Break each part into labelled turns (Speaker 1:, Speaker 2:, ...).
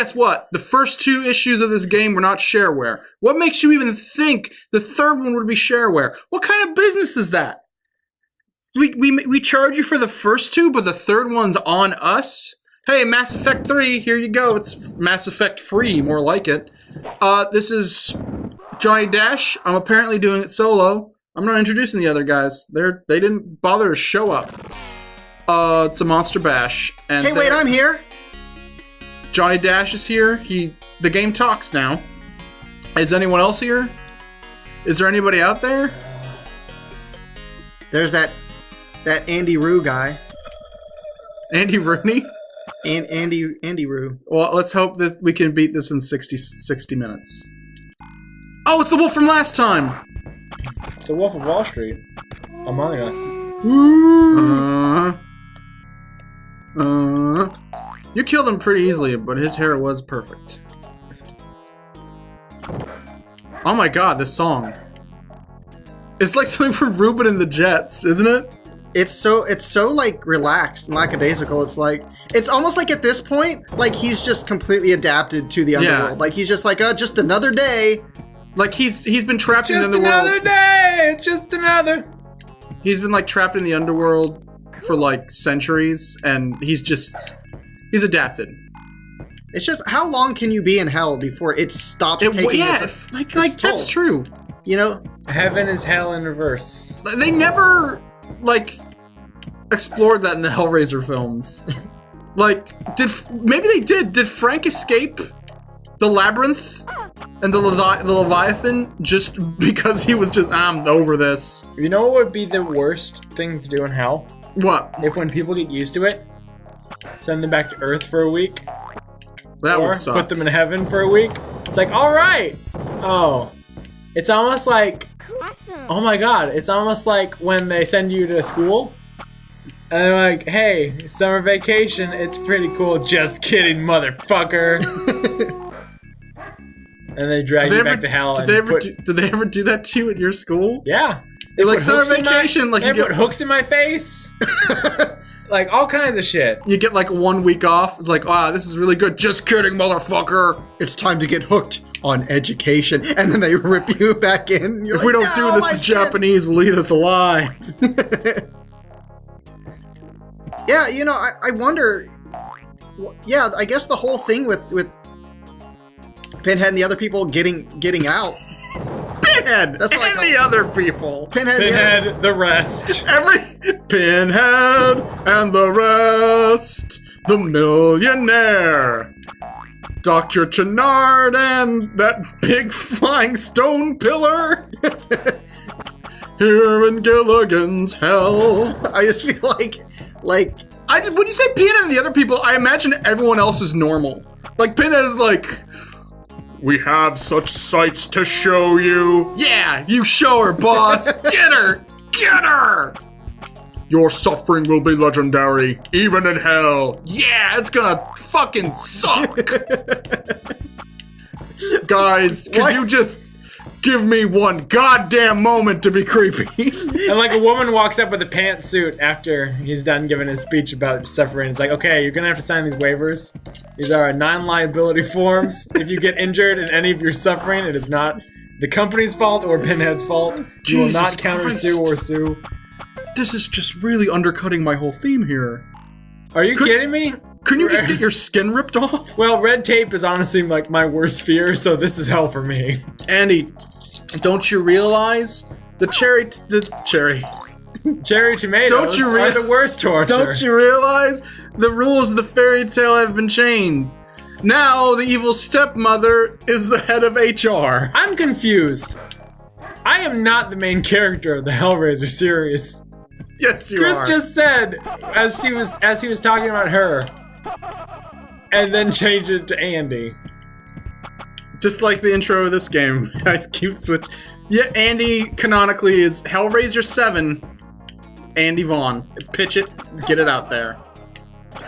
Speaker 1: guess what? The first 2 issues of this game were not shareware. What makes you even think the third one would be shareware? What kind of business is that? We charge you for the first 2, but the third one's on us? Hey, Mass Effect 3, here you go. It's Mass Effect free, more like it. This is Johnny Dash. I'm apparently doing it solo. I'm not introducing the other guys. They didn't bother to show up. It's a Monster Bash. And
Speaker 2: hey, wait, I'm here.
Speaker 1: Johnny Dash is here. The game talks now. Is anyone else here? Is there anybody out there?
Speaker 2: There's that Andy Rue guy.
Speaker 1: Andy Rooney?
Speaker 2: Andy Rue.
Speaker 1: Well, let's hope that we can beat this in 60 minutes. Oh, it's the wolf from last time!
Speaker 3: It's the Wolf of Wall Street. Among Us.
Speaker 1: You killed him pretty easily, but his hair was perfect. Oh my god, this song. It's like something from Ruben and the Jets, isn't it?
Speaker 2: It's so like relaxed and lackadaisical. It's almost like at this point, like he's just completely adapted to the underworld. Like he's just like, just another day.
Speaker 1: Like he's been trapped in the underworld.
Speaker 3: Just another day. It's just another.
Speaker 1: He's been like trapped in the underworld for like centuries, and he's adapted.
Speaker 2: It's just, how long can you be in hell before it stops taking its
Speaker 1: like
Speaker 2: toll?
Speaker 1: that's true.
Speaker 2: You know,
Speaker 3: Heaven is hell in reverse.
Speaker 1: They never like explored that in the Hellraiser films. Like, maybe they did? Did Frank escape the labyrinth and the Leviathan just because he was just, I'm over this?
Speaker 3: You know what would be the worst thing to do in hell?
Speaker 1: What?
Speaker 3: If when people get used to it, send them back to Earth for a week.
Speaker 1: That
Speaker 3: or
Speaker 1: would suck.
Speaker 3: put them in heaven for a week. It's like, all right. Oh, it's almost like, oh my god, it's almost like when they send you to school and they're like, hey, summer vacation, it's pretty cool. Just kidding, motherfucker. And they drag you back to hell.
Speaker 1: Did they ever do that to you at your school?
Speaker 3: Yeah.
Speaker 1: They like summer vacation,
Speaker 3: they put hooks in my face. Like all kinds of shit.
Speaker 1: You get like 1 week off. It's like, wow, this is really good. Just kidding, motherfucker.
Speaker 2: It's time to get hooked on education, and then they rip you back in.
Speaker 1: If we don't do this, the Japanese will eat us alive.
Speaker 2: Yeah, you know, I wonder. Yeah, I guess the whole thing with Pinhead and the other people getting out.
Speaker 1: Pinhead
Speaker 2: That's what
Speaker 1: and the other people.
Speaker 3: Pinhead, the rest.
Speaker 1: Pinhead and the rest. The millionaire. Dr. Chenard and that big flying stone pillar. Here in Gilligan's Hell.
Speaker 2: I just feel like
Speaker 1: when you say Pinhead and the other people, I imagine everyone else is normal. Like Pinhead is like, we have such sights to show you. Yeah, you show her, boss. Get her! Get her! Your suffering will be legendary, even in hell. Yeah, it's gonna fucking suck. Guys, can you just give me one goddamn moment to be creepy?
Speaker 3: And like a woman walks up with a pantsuit after he's done giving his speech about suffering. It's like, okay, you're gonna have to sign these waivers. These are non-liability forms. If you get injured in any of your suffering, it is not the company's fault or Pinhead's fault. You will not counter-sue or sue.
Speaker 1: This is just really undercutting my whole theme here.
Speaker 3: Are you kidding me?
Speaker 1: Couldn't you just get your skin ripped off?
Speaker 3: Well, red tape is honestly like my worst fear, so this is hell for me.
Speaker 1: Andy, don't you realize the cherry tomatoes
Speaker 3: are the worst torture?
Speaker 1: Don't you realize the rules of the fairy tale have been changed? Now the evil stepmother is the head of HR.
Speaker 3: I'm confused. I am not the main character of the Hellraiser series.
Speaker 1: Yes, you
Speaker 3: Chris
Speaker 1: are.
Speaker 3: just said as he was talking about her, and then changed it to Andy.
Speaker 1: Just like the intro of this game, I keep switching. Yeah, Andy canonically is Hellraiser 7. Andy Vaughn. Pitch it, get it out there.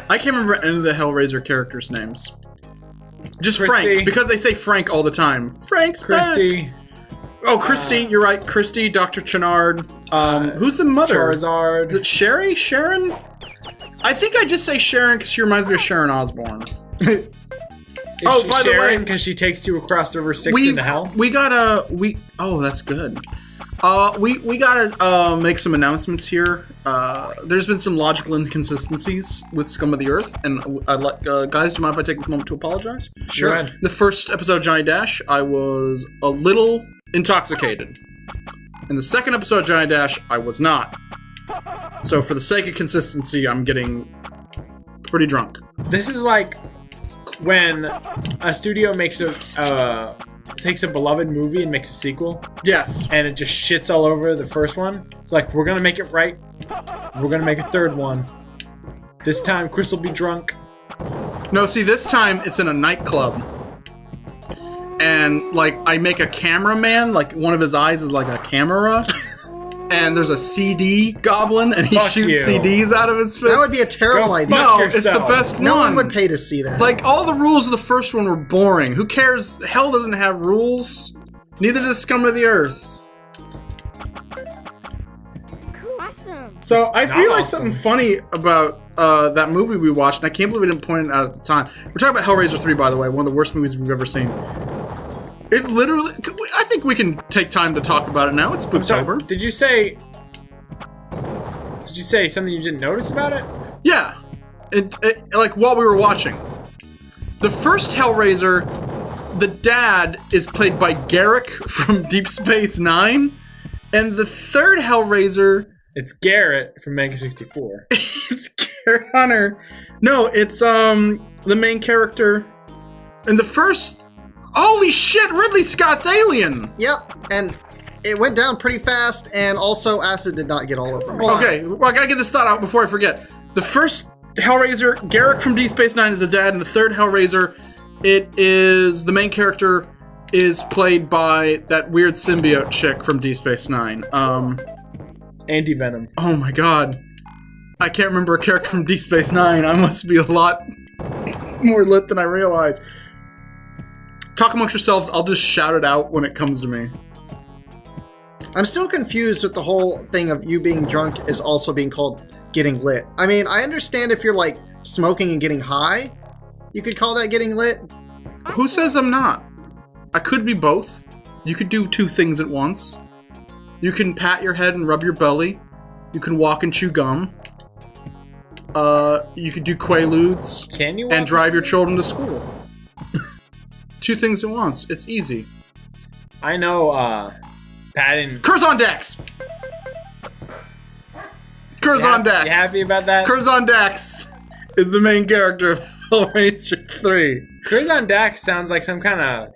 Speaker 1: I can't remember any of the Hellraiser characters' names. Just
Speaker 3: Christy.
Speaker 1: Frank, because they say Frank all the time. Frank's
Speaker 3: Christy.
Speaker 1: back. Oh, Christy, you're right. Christy, Dr. Chenard. Who's the mother?
Speaker 3: Charizard.
Speaker 1: Is it Sherry? Sharon? I think I just say Sharon because she reminds me of Sharon Osbourne. Oh,
Speaker 3: she
Speaker 1: by the way-
Speaker 3: sharing because she takes two across the river Styx into hell?
Speaker 1: Oh, that's good. We gotta make some announcements here. There's been some logical inconsistencies with Scum of the Earth, and I'd like guys, do you mind if I take this moment to apologize?
Speaker 3: Sure. Go ahead.
Speaker 1: The first episode of Johnny Dash, I was a little intoxicated. In the second episode of Johnny Dash, I was not. So for the sake of consistency, I'm getting pretty drunk.
Speaker 3: This is like when a studio makes takes a beloved movie and makes a sequel,
Speaker 1: Yes.
Speaker 3: and it just shits all over the first one. It's like, we're gonna make it right. We're gonna make a third one. This time, Chris will be drunk.
Speaker 1: No, see, this time it's in a nightclub. And, like, I make a cameraman, like, one of his eyes is like a camera. And there's a CD goblin, and he
Speaker 3: Fuck
Speaker 1: shoots
Speaker 3: you.
Speaker 1: CDs out of his fist.
Speaker 2: That would be a terrible
Speaker 3: Go
Speaker 2: idea.
Speaker 3: fuck
Speaker 1: No, it's the
Speaker 3: yourself.
Speaker 1: best one.
Speaker 2: No one would pay to see that.
Speaker 1: Like, all the rules of the first one were boring. Who cares? Hell doesn't have rules. Neither does Scum of the Earth.
Speaker 4: Awesome.
Speaker 1: So I
Speaker 3: not
Speaker 1: realized
Speaker 3: awesome.
Speaker 1: something funny about that movie we watched, and I can't believe we didn't point it out at the time. We're talking about Hellraiser 3, by the way, one of the worst movies we've ever seen. It literally... I think we can take time to talk about it now. It's
Speaker 3: So,
Speaker 1: Spooktober.
Speaker 3: did you say something you didn't notice about it?
Speaker 1: Yeah. Like, while we were watching. The first Hellraiser, the dad is played by Garrick from Deep Space Nine. And the third Hellraiser...
Speaker 3: It's Garrett from Mega 64.
Speaker 1: It's Garrett Hunter. No, it's, the main character. And the first... Holy shit, Ridley Scott's Alien!
Speaker 2: Yep, and it went down pretty fast, and also acid did not get all over me.
Speaker 1: Okay, well, I gotta get this thought out before I forget. The first Hellraiser, Garrick from Deep Space Nine is the dad, and the third Hellraiser, the main character is played by that weird symbiote chick from Deep Space Nine.
Speaker 3: Anti-Venom.
Speaker 1: Oh my god. I can't remember a character from Deep Space Nine. I must be a lot more lit than I realize. Talk amongst yourselves, I'll just shout it out when it comes to me.
Speaker 2: I'm still confused with the whole thing of you being drunk is also being called getting lit. I mean, I understand if you're like smoking and getting high, you could call that getting lit.
Speaker 1: Who says I'm not? I could be both. You could do two things at once. You can pat your head and rub your belly. You can walk and chew gum. You could do Quaaludes.
Speaker 3: Can you?
Speaker 1: And drive your children to school. Two things at once. It's easy.
Speaker 3: I know, Patton.
Speaker 1: Curzon Dax! Curzon Dax!
Speaker 3: You happy about that?
Speaker 1: Curzon Dax is the main character of Hellraiser 3.
Speaker 3: Curzon Dax sounds like some kind of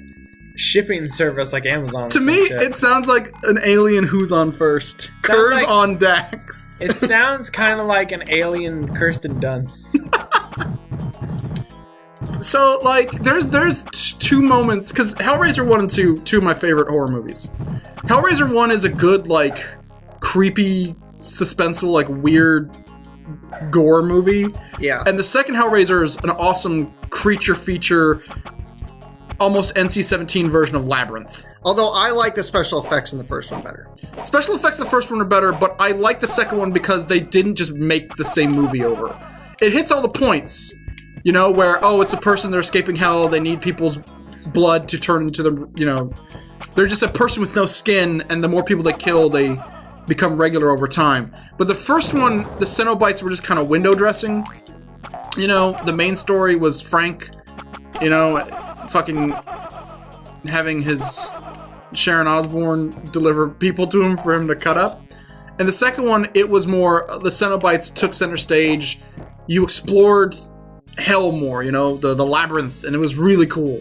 Speaker 3: shipping service like Amazon.
Speaker 1: To me, it sounds like an alien who's on first.
Speaker 3: Sounds like-
Speaker 1: Curzon Dax.
Speaker 3: It sounds kind of like an alien Kirsten Dunst.
Speaker 1: So, like, there's two moments, because Hellraiser 1 and 2 of my favorite horror movies. Hellraiser 1 is a good, like, creepy, suspenseful, like, weird gore movie.
Speaker 2: Yeah.
Speaker 1: And the second Hellraiser is an awesome creature feature, almost NC-17 version of Labyrinth.
Speaker 2: Although I like the special effects in the first one better.
Speaker 1: Special effects in the first one are better, but I like the second one because they didn't just make the same movie over. It hits all the points. You know, where, oh, it's a person, they're escaping hell, they need people's blood to turn into the, you know, they're just a person with no skin, and the more people they kill, they become regular over time. But the first one, the Cenobites were just kind of window dressing. You know, the main story was Frank, you know, fucking having his Sharon Osbourne deliver people to him for him to cut up. And the second one, it was more, the Cenobites took center stage, you explored hell more, you know, the labyrinth, and it was really cool.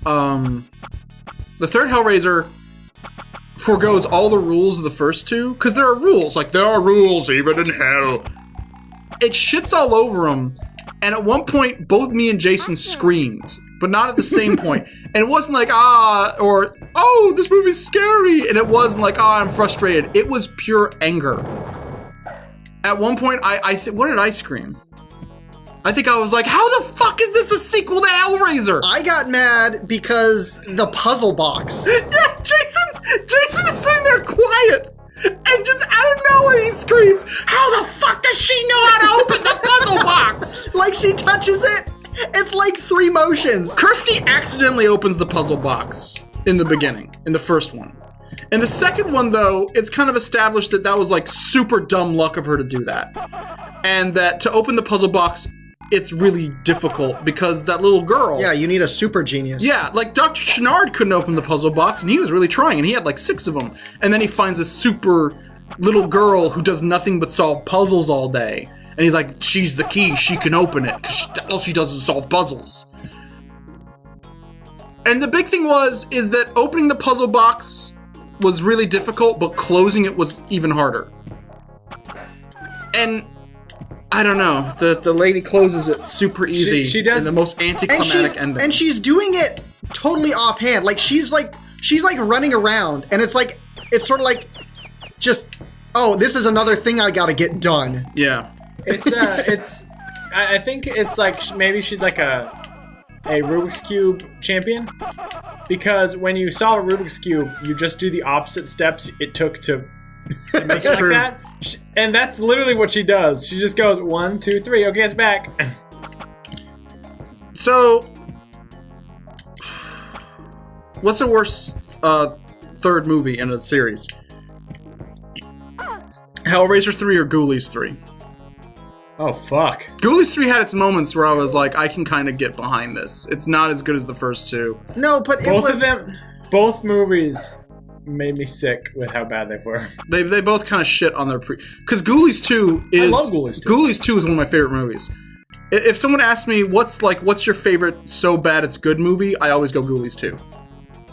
Speaker 1: The third Hellraiser forgoes all the rules of the first two, because there are rules, like, there are rules even in hell. It shits all over them, and at one point, both me and Jason screamed, but not at the same point. And it wasn't like, or, oh, this movie's scary, and it wasn't like, I'm frustrated. It was pure anger. At one point, what did I scream? I think I was like, how the fuck is this a sequel to Hellraiser?
Speaker 2: I got mad because the puzzle box.
Speaker 1: Yeah, Jason is sitting there quiet, and just out of nowhere he screams, how the fuck does she know how to open the puzzle box?
Speaker 2: Like she touches it It's like 3 motions.
Speaker 1: Kirsty accidentally opens the puzzle box in the beginning, in the first one. In the second one, though, it's kind of established that that was like super dumb luck of her to do that. And that to open the puzzle box, it's really difficult because that little girl...
Speaker 2: Yeah, you need a super genius.
Speaker 1: Yeah, like Dr. Chenard couldn't open the puzzle box and he was really trying and he had like 6 of them. And then he finds a super little girl who does nothing but solve puzzles all day. And he's like, she's the key, she can open it because all she does is solve puzzles. And the big thing is that opening the puzzle box was really difficult, but closing it was even harder. And I don't know, the lady closes it super easy.
Speaker 3: She does
Speaker 1: in the most anticlimactic ending.
Speaker 2: And she's doing it totally offhand. Like she's like running around, and it's sort of like just, oh, this is another thing I gotta get done.
Speaker 1: Yeah.
Speaker 3: I think it's like maybe she's like a Rubik's Cube champion, because when you solve a Rubik's Cube, you just do the opposite steps it took to make it like
Speaker 1: true.
Speaker 3: that. And that's literally what she does. She just goes 1, 2, 3. Okay, it's back.
Speaker 1: So, what's the worst third movie in a series? Hellraiser 3 or Ghoulies 3?
Speaker 3: Oh fuck.
Speaker 1: Ghoulies 3 had its moments where I was like, I can kind of get behind this. It's not as good as the first 2.
Speaker 2: No, but
Speaker 3: Both movies made me sick with how bad they were.
Speaker 1: They both kind of shit on their because Ghoulies 2 is...
Speaker 3: I love Ghoulies 2.
Speaker 1: Ghoulies 2 is one of my favorite movies. If someone asks me what's your favorite so bad it's good movie, I always go Ghoulies 2.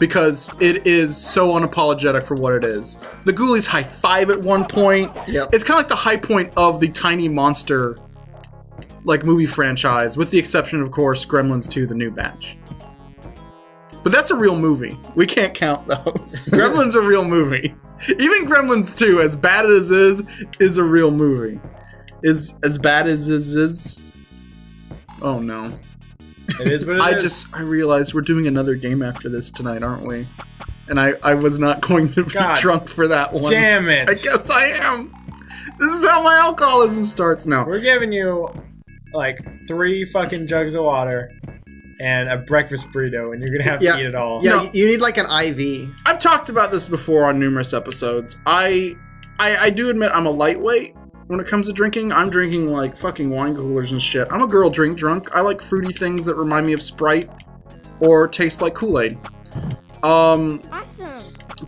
Speaker 1: Because it is so unapologetic for what it is. The Ghoulies high five at one point.
Speaker 2: Yep.
Speaker 1: It's kind of like the high point of the Tiny Monster like movie franchise, with the exception, of course, Gremlins 2, The New Batch. But that's a real movie. We can't count those. Gremlins are real movies. Even Gremlins 2, as bad as it is a real movie. Is as bad as is. Oh no.
Speaker 3: It is what it is.
Speaker 1: I realized we're doing another game after this tonight, aren't we? And I was not going to be
Speaker 3: God
Speaker 1: drunk for that one.
Speaker 3: Damn it.
Speaker 1: I guess I am. This is how my alcoholism starts now.
Speaker 3: We're giving you like 3 fucking jugs of water and a breakfast burrito, and you're gonna have to eat it all.
Speaker 2: Yeah,
Speaker 1: No.
Speaker 2: you need like an IV.
Speaker 1: I've talked about this before on numerous episodes. I do admit I'm a lightweight when it comes to drinking. I'm drinking like fucking wine coolers and shit. I'm a girl drink drunk. I like fruity things that remind me of Sprite or taste like Kool-Aid.
Speaker 4: Awesome.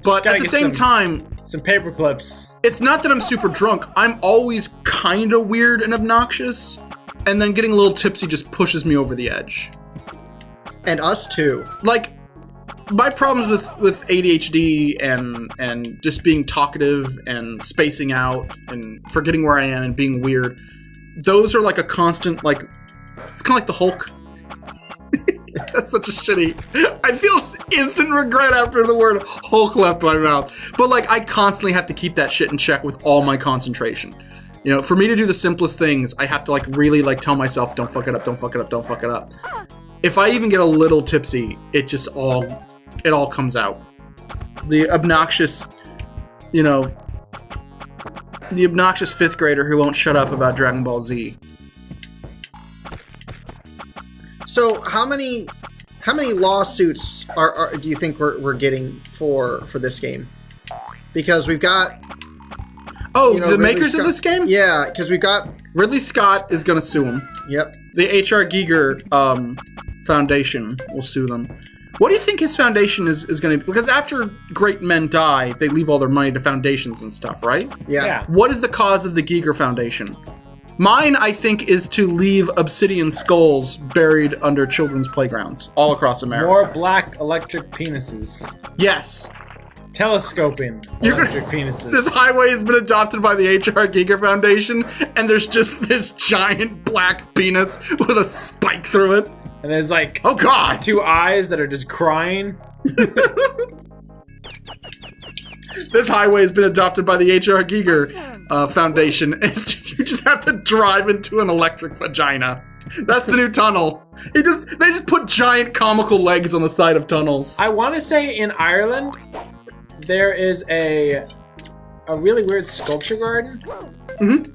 Speaker 1: But
Speaker 3: Gotta
Speaker 1: at the
Speaker 3: get
Speaker 1: same time,
Speaker 3: Some paper clips.
Speaker 1: it's not that I'm super drunk. I'm always kind of weird and obnoxious, and then getting a little tipsy just pushes me over the edge.
Speaker 2: And us too.
Speaker 1: Like, my problems with ADHD and just being talkative and spacing out and forgetting where I am and being weird, those are like a constant, like, it's kind of like the Hulk. That's such a shitty... I feel instant regret after the word Hulk left my mouth. But, like, I constantly have to keep that shit in check with all my concentration. You know, for me to do the simplest things, I have to, like, really, like, tell myself, don't fuck it up, don't fuck it up, don't fuck it up. If I even get a little tipsy, it all comes out. The obnoxious, you know, the obnoxious 5th grader who won't shut up about Dragon Ball Z.
Speaker 2: So how many lawsuits do you think we're getting for this game? Because we've got
Speaker 1: Oh,
Speaker 2: you know,
Speaker 1: the
Speaker 2: Ridley
Speaker 1: makers of
Speaker 2: Scott-
Speaker 1: this game?
Speaker 2: Yeah, because we've got
Speaker 1: Ridley Scott is gonna sue him.
Speaker 2: yep.
Speaker 1: The H.R. Giger Foundation will sue them. What do you think his foundation is going to be? Because after great men die, they leave all their money to foundations and stuff, right?
Speaker 2: Yeah.
Speaker 1: What is the cause of the Giger Foundation? Mine, I think, is to leave obsidian skulls buried under children's playgrounds all across America.
Speaker 3: More black electric penises.
Speaker 1: Yes.
Speaker 3: Telescoping
Speaker 1: You're gonna-
Speaker 3: electric penises.
Speaker 1: This highway has been adopted by the H.R. Giger Foundation, and there's just this giant black penis with a spike through it.
Speaker 3: And there's like
Speaker 1: Oh, God.
Speaker 3: 2 eyes that are just crying.
Speaker 1: This highway has been adopted by the H.R. Giger Foundation. You just have to drive into an electric vagina. That's the new tunnel. They just put giant comical legs on the side of tunnels.
Speaker 3: I want to say in Ireland there is a really weird sculpture garden.
Speaker 1: Mhm.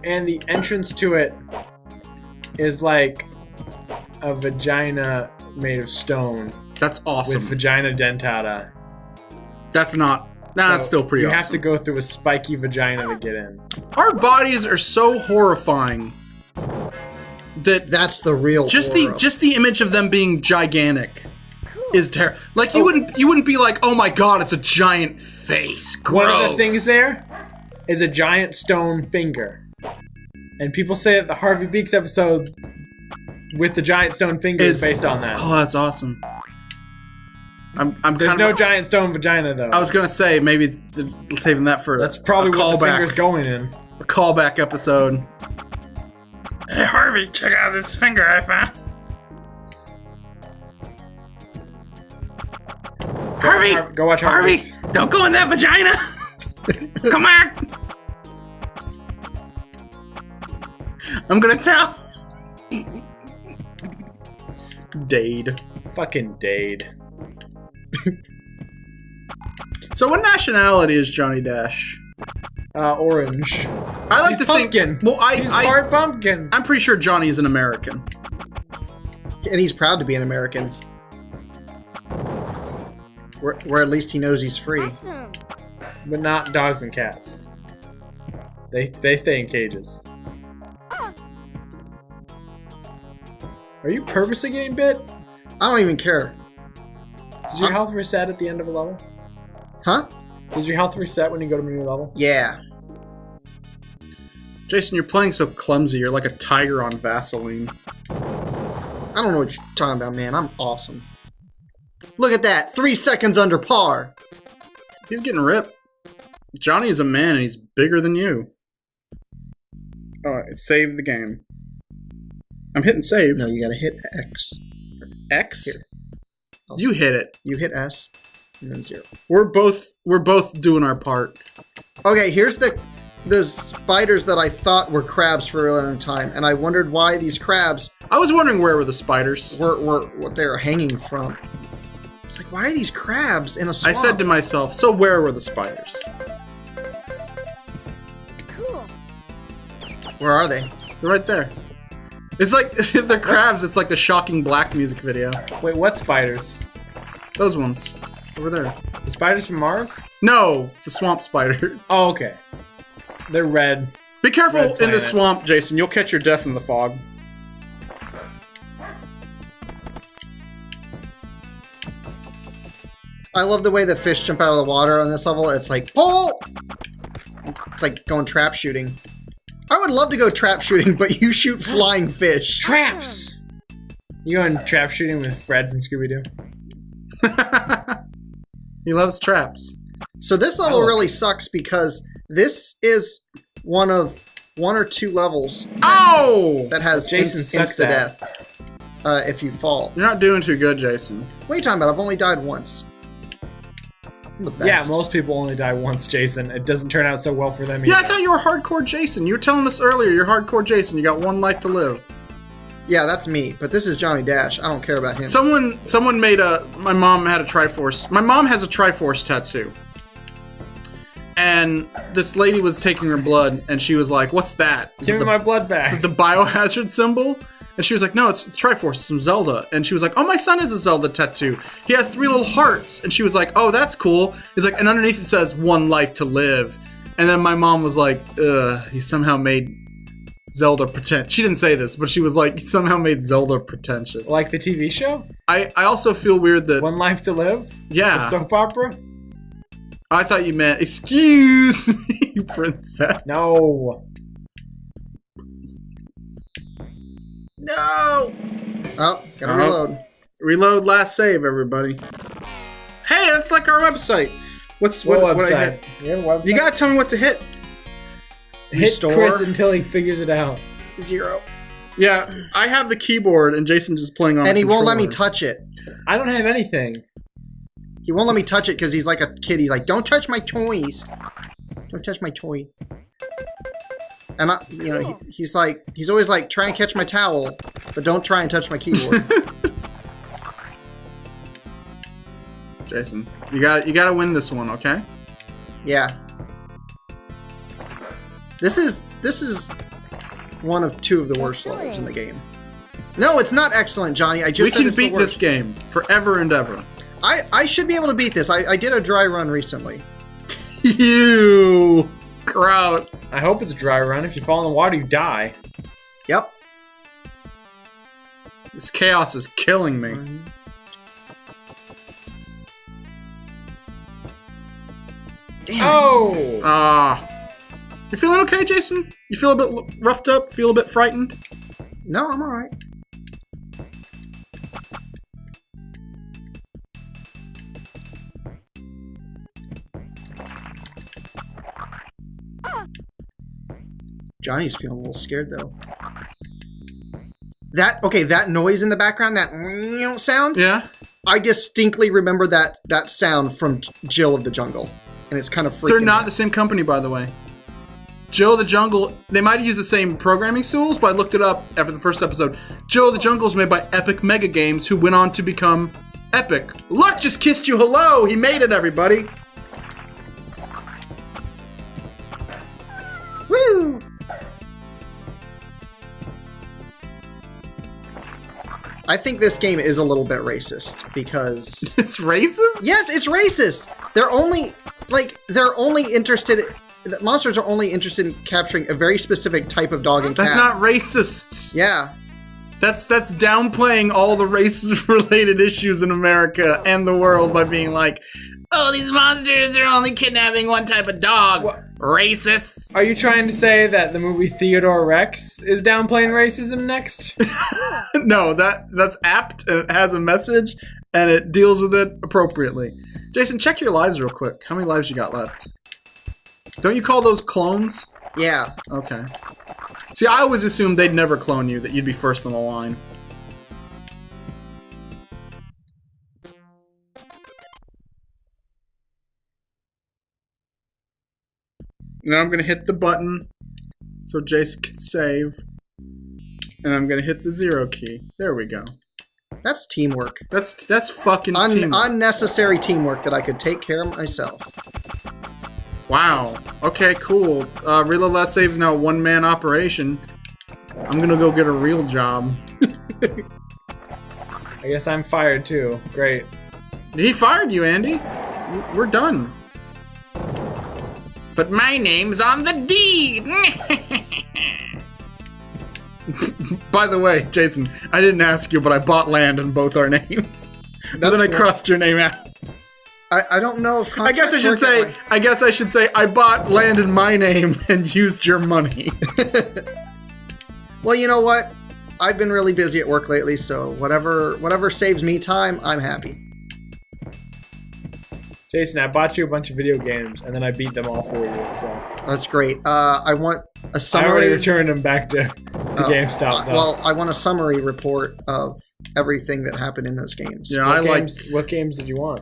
Speaker 3: And the entrance to it is like a vagina made of stone
Speaker 1: That's awesome.
Speaker 3: with vagina dentata.
Speaker 1: That's not. Nah, that's
Speaker 3: So
Speaker 1: still pretty
Speaker 3: You
Speaker 1: awesome.
Speaker 3: have to go through a spiky vagina to get in.
Speaker 1: Our bodies are so horrifying that
Speaker 2: That's the real
Speaker 1: just
Speaker 2: horror.
Speaker 1: the image of them being gigantic is terrible. Like you wouldn't be like, oh my god, it's a giant face. Gross.
Speaker 3: One of the things there is a giant stone finger. And people say that the Harvey Beaks episode with the giant stone finger is based on that.
Speaker 1: Oh, that's awesome. I'm
Speaker 3: There's
Speaker 1: kind
Speaker 3: no
Speaker 1: of.
Speaker 3: giant stone vagina though.
Speaker 1: I was gonna say maybe saving that for
Speaker 3: That's probably
Speaker 1: a
Speaker 3: what the
Speaker 1: callback.
Speaker 3: finger's going in.
Speaker 1: A callback episode. Hey Harvey, check out this finger I found. Harvey,
Speaker 3: Go watch Harvey Beaks.
Speaker 1: don't go in that vagina. Come back. I'm gonna tell. Dade.
Speaker 3: Fucking Dade.
Speaker 1: So, what nationality is Johnny Dash?
Speaker 3: Orange.
Speaker 1: I like
Speaker 3: He's
Speaker 1: to
Speaker 3: pumpkin.
Speaker 1: think. Well,
Speaker 3: He's part pumpkin.
Speaker 1: I'm pretty sure Johnny is an American.
Speaker 2: And he's proud to be an American. Where at least he knows he's free.
Speaker 3: But not dogs and cats. They stay in cages. Are you purposely getting bit?
Speaker 2: I don't even care.
Speaker 3: Does your health reset at the end of a level?
Speaker 2: Huh?
Speaker 3: Does your health reset when you go to a new level?
Speaker 2: Yeah.
Speaker 1: Jason, you're playing so clumsy. You're like a tiger on Vaseline.
Speaker 2: I don't know what you're talking about, man. I'm awesome. Look at that. 3 seconds under par.
Speaker 1: He's getting ripped. Johnny is a man and he's bigger than you. Alright, save the game. I'm hitting save.
Speaker 2: No, you gotta hit X.
Speaker 1: X?
Speaker 2: Here.
Speaker 1: You hit it.
Speaker 2: You hit S, and then 0.
Speaker 1: We're both doing our part.
Speaker 2: Okay, here's the spiders that I thought were crabs for a really long time, and I wondered why these crabs
Speaker 1: I was wondering where were the spiders.
Speaker 2: were what they were hanging from. It's like, why are these crabs in a
Speaker 1: I
Speaker 2: swamp?
Speaker 1: said to myself, so where were the spiders?
Speaker 2: Where are they?
Speaker 1: They're right there. It's like, if they're crabs, it's like the Shocking Black music video.
Speaker 3: Wait, what spiders?
Speaker 1: Those ones. Over there.
Speaker 3: The spiders from Mars?
Speaker 1: No, the swamp spiders.
Speaker 3: Oh, okay. They're red.
Speaker 1: Be careful
Speaker 3: Red
Speaker 1: in the
Speaker 3: planet.
Speaker 1: swamp, Jason. You'll catch your death in the fog.
Speaker 2: I love the way the fish jump out of the water on this level. It's like, pull! It's like going trap shooting. I would love to go trap shooting, but you shoot flying fish.
Speaker 3: Traps! You going trap shooting with Fred from Scooby-Doo?
Speaker 1: He loves traps.
Speaker 2: So this level
Speaker 3: Oh.
Speaker 2: really sucks because this is one or two levels
Speaker 1: Oh!
Speaker 2: that has
Speaker 3: Jason sucks
Speaker 2: insta
Speaker 3: at.
Speaker 2: death if you fall.
Speaker 1: You're not doing too good, Jason.
Speaker 2: What are you talking about? I've only died once. I'm the best.
Speaker 3: Yeah, most people only die once, Jason. It doesn't turn out so well for them either.
Speaker 1: Yeah, I thought you were hardcore Jason. You were telling us earlier you're hardcore Jason. You got one life to live.
Speaker 2: Yeah, that's me. But this is Johnny Dash. I don't care about him.
Speaker 1: Someone made my mom had a Triforce. My mom has a Triforce tattoo. And this lady was taking her blood, and she was like, "What's that? Is
Speaker 3: Give
Speaker 1: it
Speaker 3: me my blood back.
Speaker 1: the biohazard symbol?" And she was like, "No, it's Triforce, it's from Zelda." And she was like, "Oh, my son has a Zelda tattoo. He has 3 little hearts." And she was like, "Oh, that's cool." He's like, and underneath it says, "1 life to live." And then my mom was like, "Ugh, he somehow made Zelda pretend." She didn't say this, but she was like, "He somehow made Zelda pretentious."
Speaker 3: Like the TV show?
Speaker 1: I also feel weird that
Speaker 3: One Life to Live?
Speaker 1: Yeah.
Speaker 3: The soap opera?
Speaker 1: I thought you meant, "Excuse me, princess."
Speaker 3: No.
Speaker 2: No! Oh, gotta
Speaker 1: Oh.
Speaker 2: reload.
Speaker 1: Reload last save, everybody. Hey, that's like our website. What
Speaker 3: What
Speaker 1: I
Speaker 3: website?
Speaker 1: hit?
Speaker 3: Your website?
Speaker 1: You gotta tell me what to hit.
Speaker 3: hit
Speaker 2: Restore.
Speaker 3: Chris until he figures it out.
Speaker 2: 0.
Speaker 1: Yeah, I have the keyboard and Jason's just playing on.
Speaker 2: And
Speaker 1: a
Speaker 2: he won't let me
Speaker 1: controller.
Speaker 2: touch it.
Speaker 3: I don't have anything.
Speaker 2: He won't let me touch it because he's like a kid. He's like, "Don't touch my toys. Don't touch my toy." And he's like, he's always like, "Try and catch my towel, but don't try and touch my keyboard."
Speaker 1: Jason, you gotta win this one, okay?
Speaker 2: Yeah. This is one of 2 of the worst levels in the game. No, it's not excellent, Johnny. I
Speaker 1: We
Speaker 2: just said
Speaker 1: can
Speaker 2: it's the
Speaker 1: beat this
Speaker 2: worst.
Speaker 1: game forever and ever.
Speaker 2: I should be able to beat this. I did a dry run recently.
Speaker 1: You gross.
Speaker 3: I hope it's a dry run. If you fall in the water, you die.
Speaker 2: Yep.
Speaker 1: This chaos is killing me.
Speaker 2: Damn it.
Speaker 3: Oh!
Speaker 1: You feeling okay, Jason? You feel a bit roughed up? Feel a bit frightened?
Speaker 2: No, I'm alright. Johnny's feeling a little scared though. That noise in the background, that sound,
Speaker 1: Yeah.
Speaker 2: I distinctly remember that sound from Jill of the Jungle, and it's kind of freaking
Speaker 1: They're
Speaker 2: me
Speaker 1: not
Speaker 2: out.
Speaker 1: the same company, by the way. Joe the Jungle, they might have used the same programming tools, but I looked it up after the first episode. Joe the Jungle is made by Epic Mega Games, who went on to become Epic. Luck just kissed you hello! He made it, everybody!
Speaker 2: Woo! I think this game is a little bit racist because
Speaker 1: It's racist?
Speaker 2: yes, it's racist. They're only interested. The monsters are only interested in capturing a very specific type of dog and cat.
Speaker 1: That's not racist.
Speaker 2: Yeah,
Speaker 1: That's downplaying all the race-related issues in America and the world by being like, oh, these monsters are only kidnapping one type of dog.
Speaker 3: What?
Speaker 1: Racists.
Speaker 3: Are you trying to say that the movie Theodore Rex is downplaying racism next?
Speaker 1: No, that's apt, and it has a message, and it deals with it appropriately. Jason, check your lives real quick. How many lives you got left? Don't you call those clones?
Speaker 2: yeah.
Speaker 1: Okay. See, I always assumed they'd never clone you, that you'd be first on the line. Now I'm gonna hit the button so Jason can save. And I'm gonna hit the 0 key. There we go.
Speaker 2: That's teamwork.
Speaker 1: That's fucking teamwork.
Speaker 2: Unnecessary teamwork that I could take care of myself.
Speaker 1: Wow. Okay, cool. Reload Last Save is now a one-man operation. I'm gonna go get a real job.
Speaker 3: I guess I'm fired too. Great.
Speaker 1: He fired you, Andy. We're done. But my name's on the deed. By the way, Jason, I didn't ask you, but I bought land in both our names. And then I
Speaker 2: cool.
Speaker 1: crossed your name out.
Speaker 2: I don't know if
Speaker 1: I guess I
Speaker 2: contracts
Speaker 1: should
Speaker 2: work that
Speaker 1: say.
Speaker 2: way.
Speaker 1: I guess I should say I bought land in my name and used your money.
Speaker 2: Well, you know what? I've been really busy at work lately, so whatever saves me time, I'm happy.
Speaker 3: Jason, I bought you a bunch of video games and then I beat them all for you, so.
Speaker 2: That's great. I want a
Speaker 3: I already
Speaker 2: summary.
Speaker 3: returned them back to the GameStop, though.
Speaker 2: Well, I want a summary report of everything that happened in those games.
Speaker 1: Yeah, I liked
Speaker 3: What games did you want?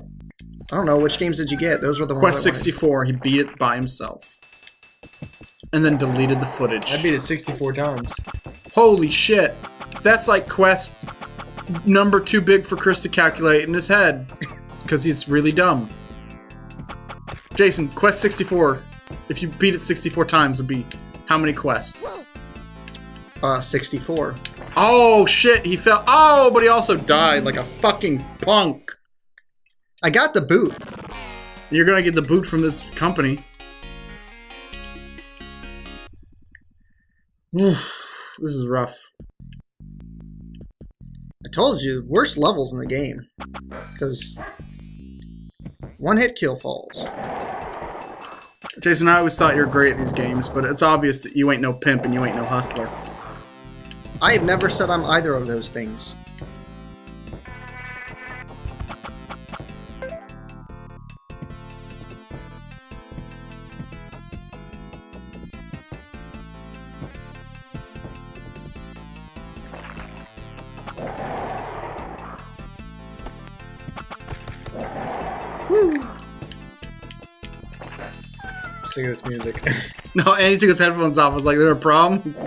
Speaker 2: I don't know which games did you get. Those were the
Speaker 1: Quest
Speaker 2: ones. I wanted.
Speaker 1: 64. He beat it by himself, and then deleted the footage.
Speaker 3: I beat it 64 times.
Speaker 1: Holy shit! That's like Quest number too big for Chris to calculate in his head, because he's really dumb. Jason, Quest 64. If you beat it 64 times, would be how many quests?
Speaker 2: 64.
Speaker 1: Oh shit! He fell. Oh, but he also died like a fucking punk.
Speaker 2: I got the boot.
Speaker 1: You're gonna get the boot from this company. This is rough.
Speaker 2: I told you, worst levels in the game. Because one hit kill falls.
Speaker 1: Jason, I always thought you were great at these games, but it's obvious that you ain't no pimp and you ain't no hustler.
Speaker 2: I have never said I'm either of those things.
Speaker 3: Sick of this music.
Speaker 1: No, Andy took his headphones off. I was like, "There a problem?" He's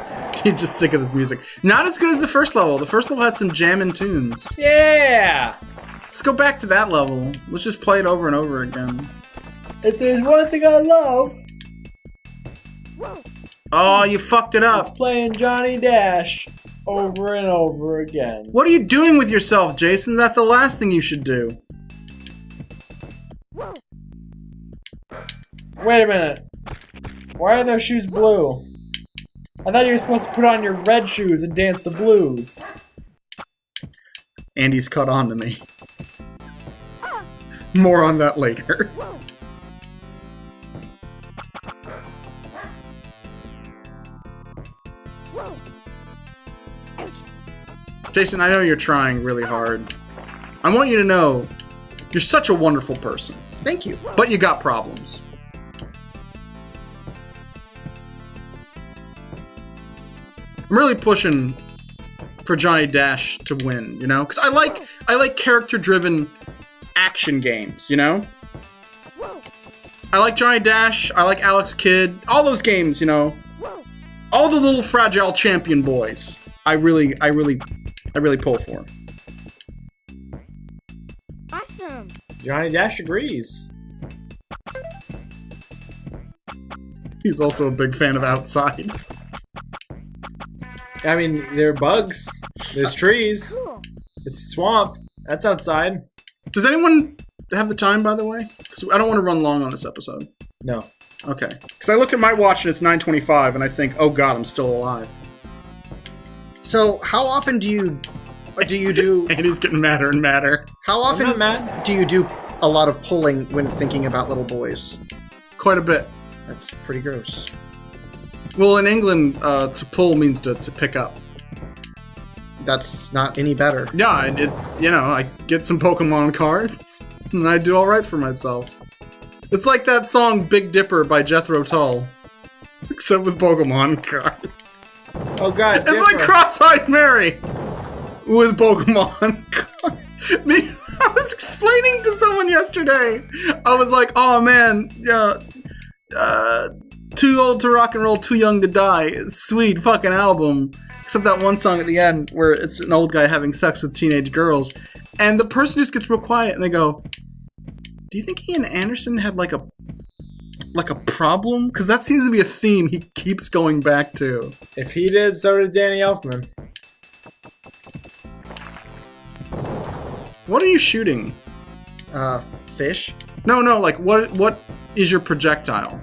Speaker 1: just sick of this music. Not as good as the first level. The first level had some jamming tunes.
Speaker 3: Yeah!
Speaker 1: Let's go back to that level. Let's just play it over and over again.
Speaker 3: If there's one thing I love,
Speaker 1: Oh, you fucked it
Speaker 3: it's
Speaker 1: up.
Speaker 3: playing Johnny Dash. over and over again.
Speaker 1: What are you doing with yourself, Jason? That's the last thing you should do.
Speaker 3: Wait a minute. Why are those shoes blue? I thought you were supposed to put on your red shoes and dance the blues.
Speaker 1: Andy's caught on to me. More on that later. Jason, I know you're trying really hard. I want you to know you're such a wonderful person,
Speaker 2: Thank you.
Speaker 1: but you got problems. I'm really pushing for Johnny Dash to win, you know? Because I like character-driven action games, you know? I like Johnny Dash, I like Alex Kidd, all those games, you know? All the little fragile champion boys. I really pull for.
Speaker 5: Awesome.
Speaker 3: Johnny Dash agrees.
Speaker 1: He's also a big fan of Outside.
Speaker 3: I mean, there are bugs. There's trees.
Speaker 5: Cool.
Speaker 3: It's a swamp. That's outside.
Speaker 1: Does anyone have the time, by the way? Because I don't want to run long on this episode.
Speaker 3: No.
Speaker 1: Okay. Because I look at my watch and it's 9:25, and I think, oh god, I'm still alive.
Speaker 2: So, how often do you do?
Speaker 1: And he's getting madder and madder.
Speaker 2: How
Speaker 3: I'm
Speaker 2: often
Speaker 3: not mad.
Speaker 2: do you do a lot of pulling when thinking about little boys?
Speaker 1: Quite a bit.
Speaker 2: That's pretty gross.
Speaker 1: Well, in England, to pull means to pick up.
Speaker 2: That's not any better.
Speaker 1: Yeah, I get some Pokemon cards, and I do all right for myself. It's like that song "Big Dipper" by Jethro Tull, except with Pokemon cards.
Speaker 3: Oh god.
Speaker 1: It's like Cross-Eyed Mary with Pokemon cards. Me, I was explaining to someone yesterday. I was like, "Oh man, too old to rock and roll, too young to die. Sweet fucking album." Except that one song at the end where it's an old guy having sex with teenage girls. And the person just gets real quiet and they go, "Do you think Ian Anderson had like a problem?" Because that seems to be a theme he keeps going back to.
Speaker 3: If he did, so did Danny Elfman.
Speaker 1: What are you shooting?
Speaker 2: Fish?
Speaker 1: No, like what is your projectile?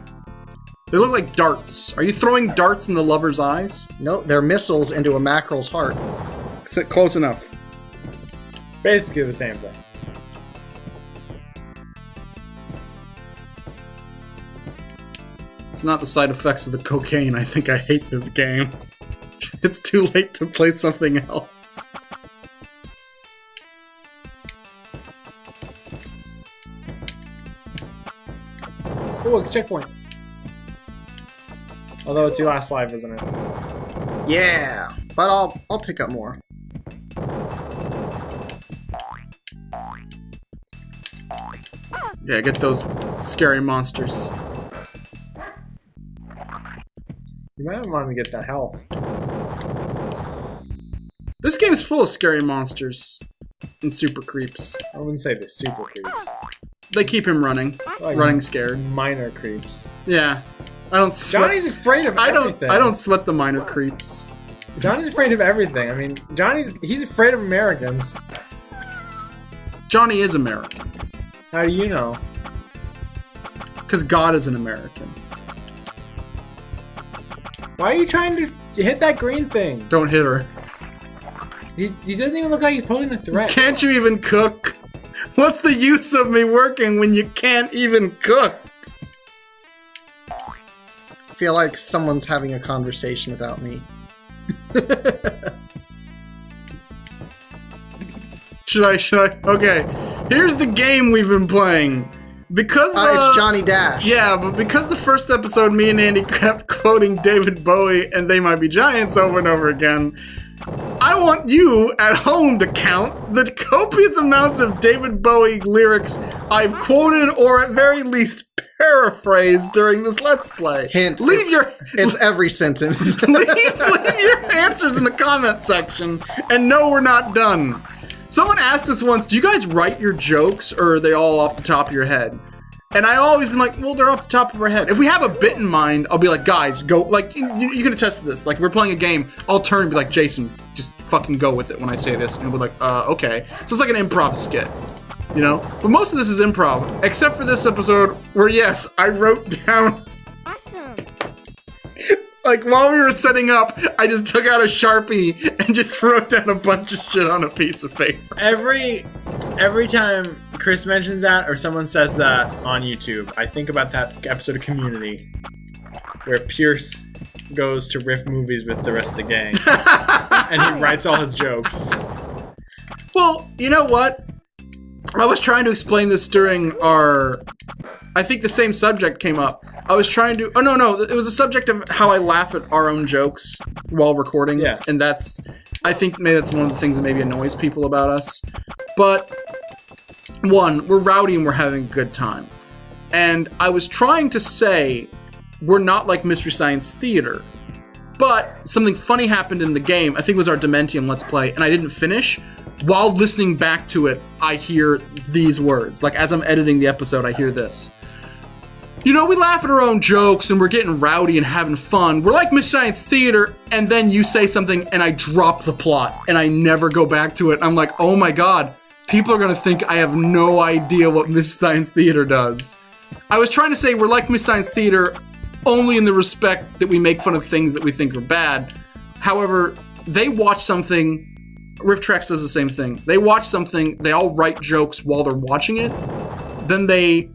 Speaker 1: They look like darts. Are you throwing darts in the lover's eyes?
Speaker 2: No, they're missiles into a mackerel's heart.
Speaker 1: Close enough.
Speaker 3: Basically the same thing.
Speaker 1: It's not the side effects of the cocaine. I think I hate this game. It's too late to play something else.
Speaker 3: Ooh, a checkpoint. Although it's your last life, isn't it?
Speaker 2: Yeah, but I'll pick up more.
Speaker 1: Yeah, get those scary monsters.
Speaker 3: You might want to get that health.
Speaker 1: This game is full of scary monsters and super creeps.
Speaker 3: I wouldn't say they're super creeps.
Speaker 1: They keep him running,
Speaker 3: Like
Speaker 1: running scared.
Speaker 3: minor creeps.
Speaker 1: Yeah, I don't sweat.
Speaker 3: Johnny's afraid of everything.
Speaker 1: I don't sweat the minor creeps.
Speaker 3: Johnny's afraid of everything. I mean, he's afraid of Americans.
Speaker 1: Johnny is American
Speaker 3: How do you know?
Speaker 1: because God is an American.
Speaker 3: Why are you trying to hit that green thing?
Speaker 1: Don't hit her.
Speaker 3: He doesn't even look like he's posing a threat.
Speaker 1: Can't you even cook? What's the use of me working when you can't even cook?
Speaker 2: I feel like someone's having a conversation without me.
Speaker 1: Should I? Okay. Here's the game we've been playing. Because
Speaker 2: It's Johnny Dash.
Speaker 1: Yeah, but because the first episode, me and Andy kept quoting David Bowie and They Might Be Giants over and over again, I want you at home to count the copious amounts of David Bowie lyrics I've quoted or at very least paraphrased during this Let's Play.
Speaker 2: Hint. It's every sentence.
Speaker 1: leave your answers in the comment section, and no, we're not done. Someone asked us once, do you guys write your jokes, or are they all off the top of your head? And I always been like, well, they're off the top of our head. If we have a bit in mind, I'll be like, guys, go, like, you can attest to this. Like, we're playing a game, I'll turn and be like, Jason, fucking go with it when I say this, and we're like, okay. So it's like an improv skit, you know? But most of this is improv, except for this episode where, yes, I wrote down,
Speaker 5: Awesome.
Speaker 1: like, while we were setting up, I just took out a Sharpie and just wrote down a bunch of shit on a piece of paper.
Speaker 3: Every time Chris mentions that or someone says that on YouTube, I think about that episode of Community where Pierce goes to riff movies with the rest of the gang and he writes all his jokes.
Speaker 1: Well, you know what? I was trying to explain this during our... I think the same subject came up. I was trying to... Oh, no. It was a subject of how I laugh at our own jokes while recording.
Speaker 3: Yeah.
Speaker 1: And that's... I think maybe that's one of the things that maybe annoys people about us. But, one, we're rowdy and we're having a good time. And I was trying to say we're not like Mystery Science Theater. But something funny happened in the game. I think it was our Dementium Let's Play. And I didn't finish. While listening back to it, I hear these words. Like, as I'm editing the episode, I hear this. You know, we laugh at our own jokes and we're getting rowdy and having fun. We're like Mystery Science Theater, and then you say something and I drop the plot and I never go back to it. I'm like, oh my god, people are gonna think I have no idea what Mystery Science Theater does. I was trying to say we're like Mystery Science Theater only in the respect that we make fun of things that we think are bad. However, they watch something... Riff Tracks does the same thing. They watch something, they all write jokes while they're watching it, then they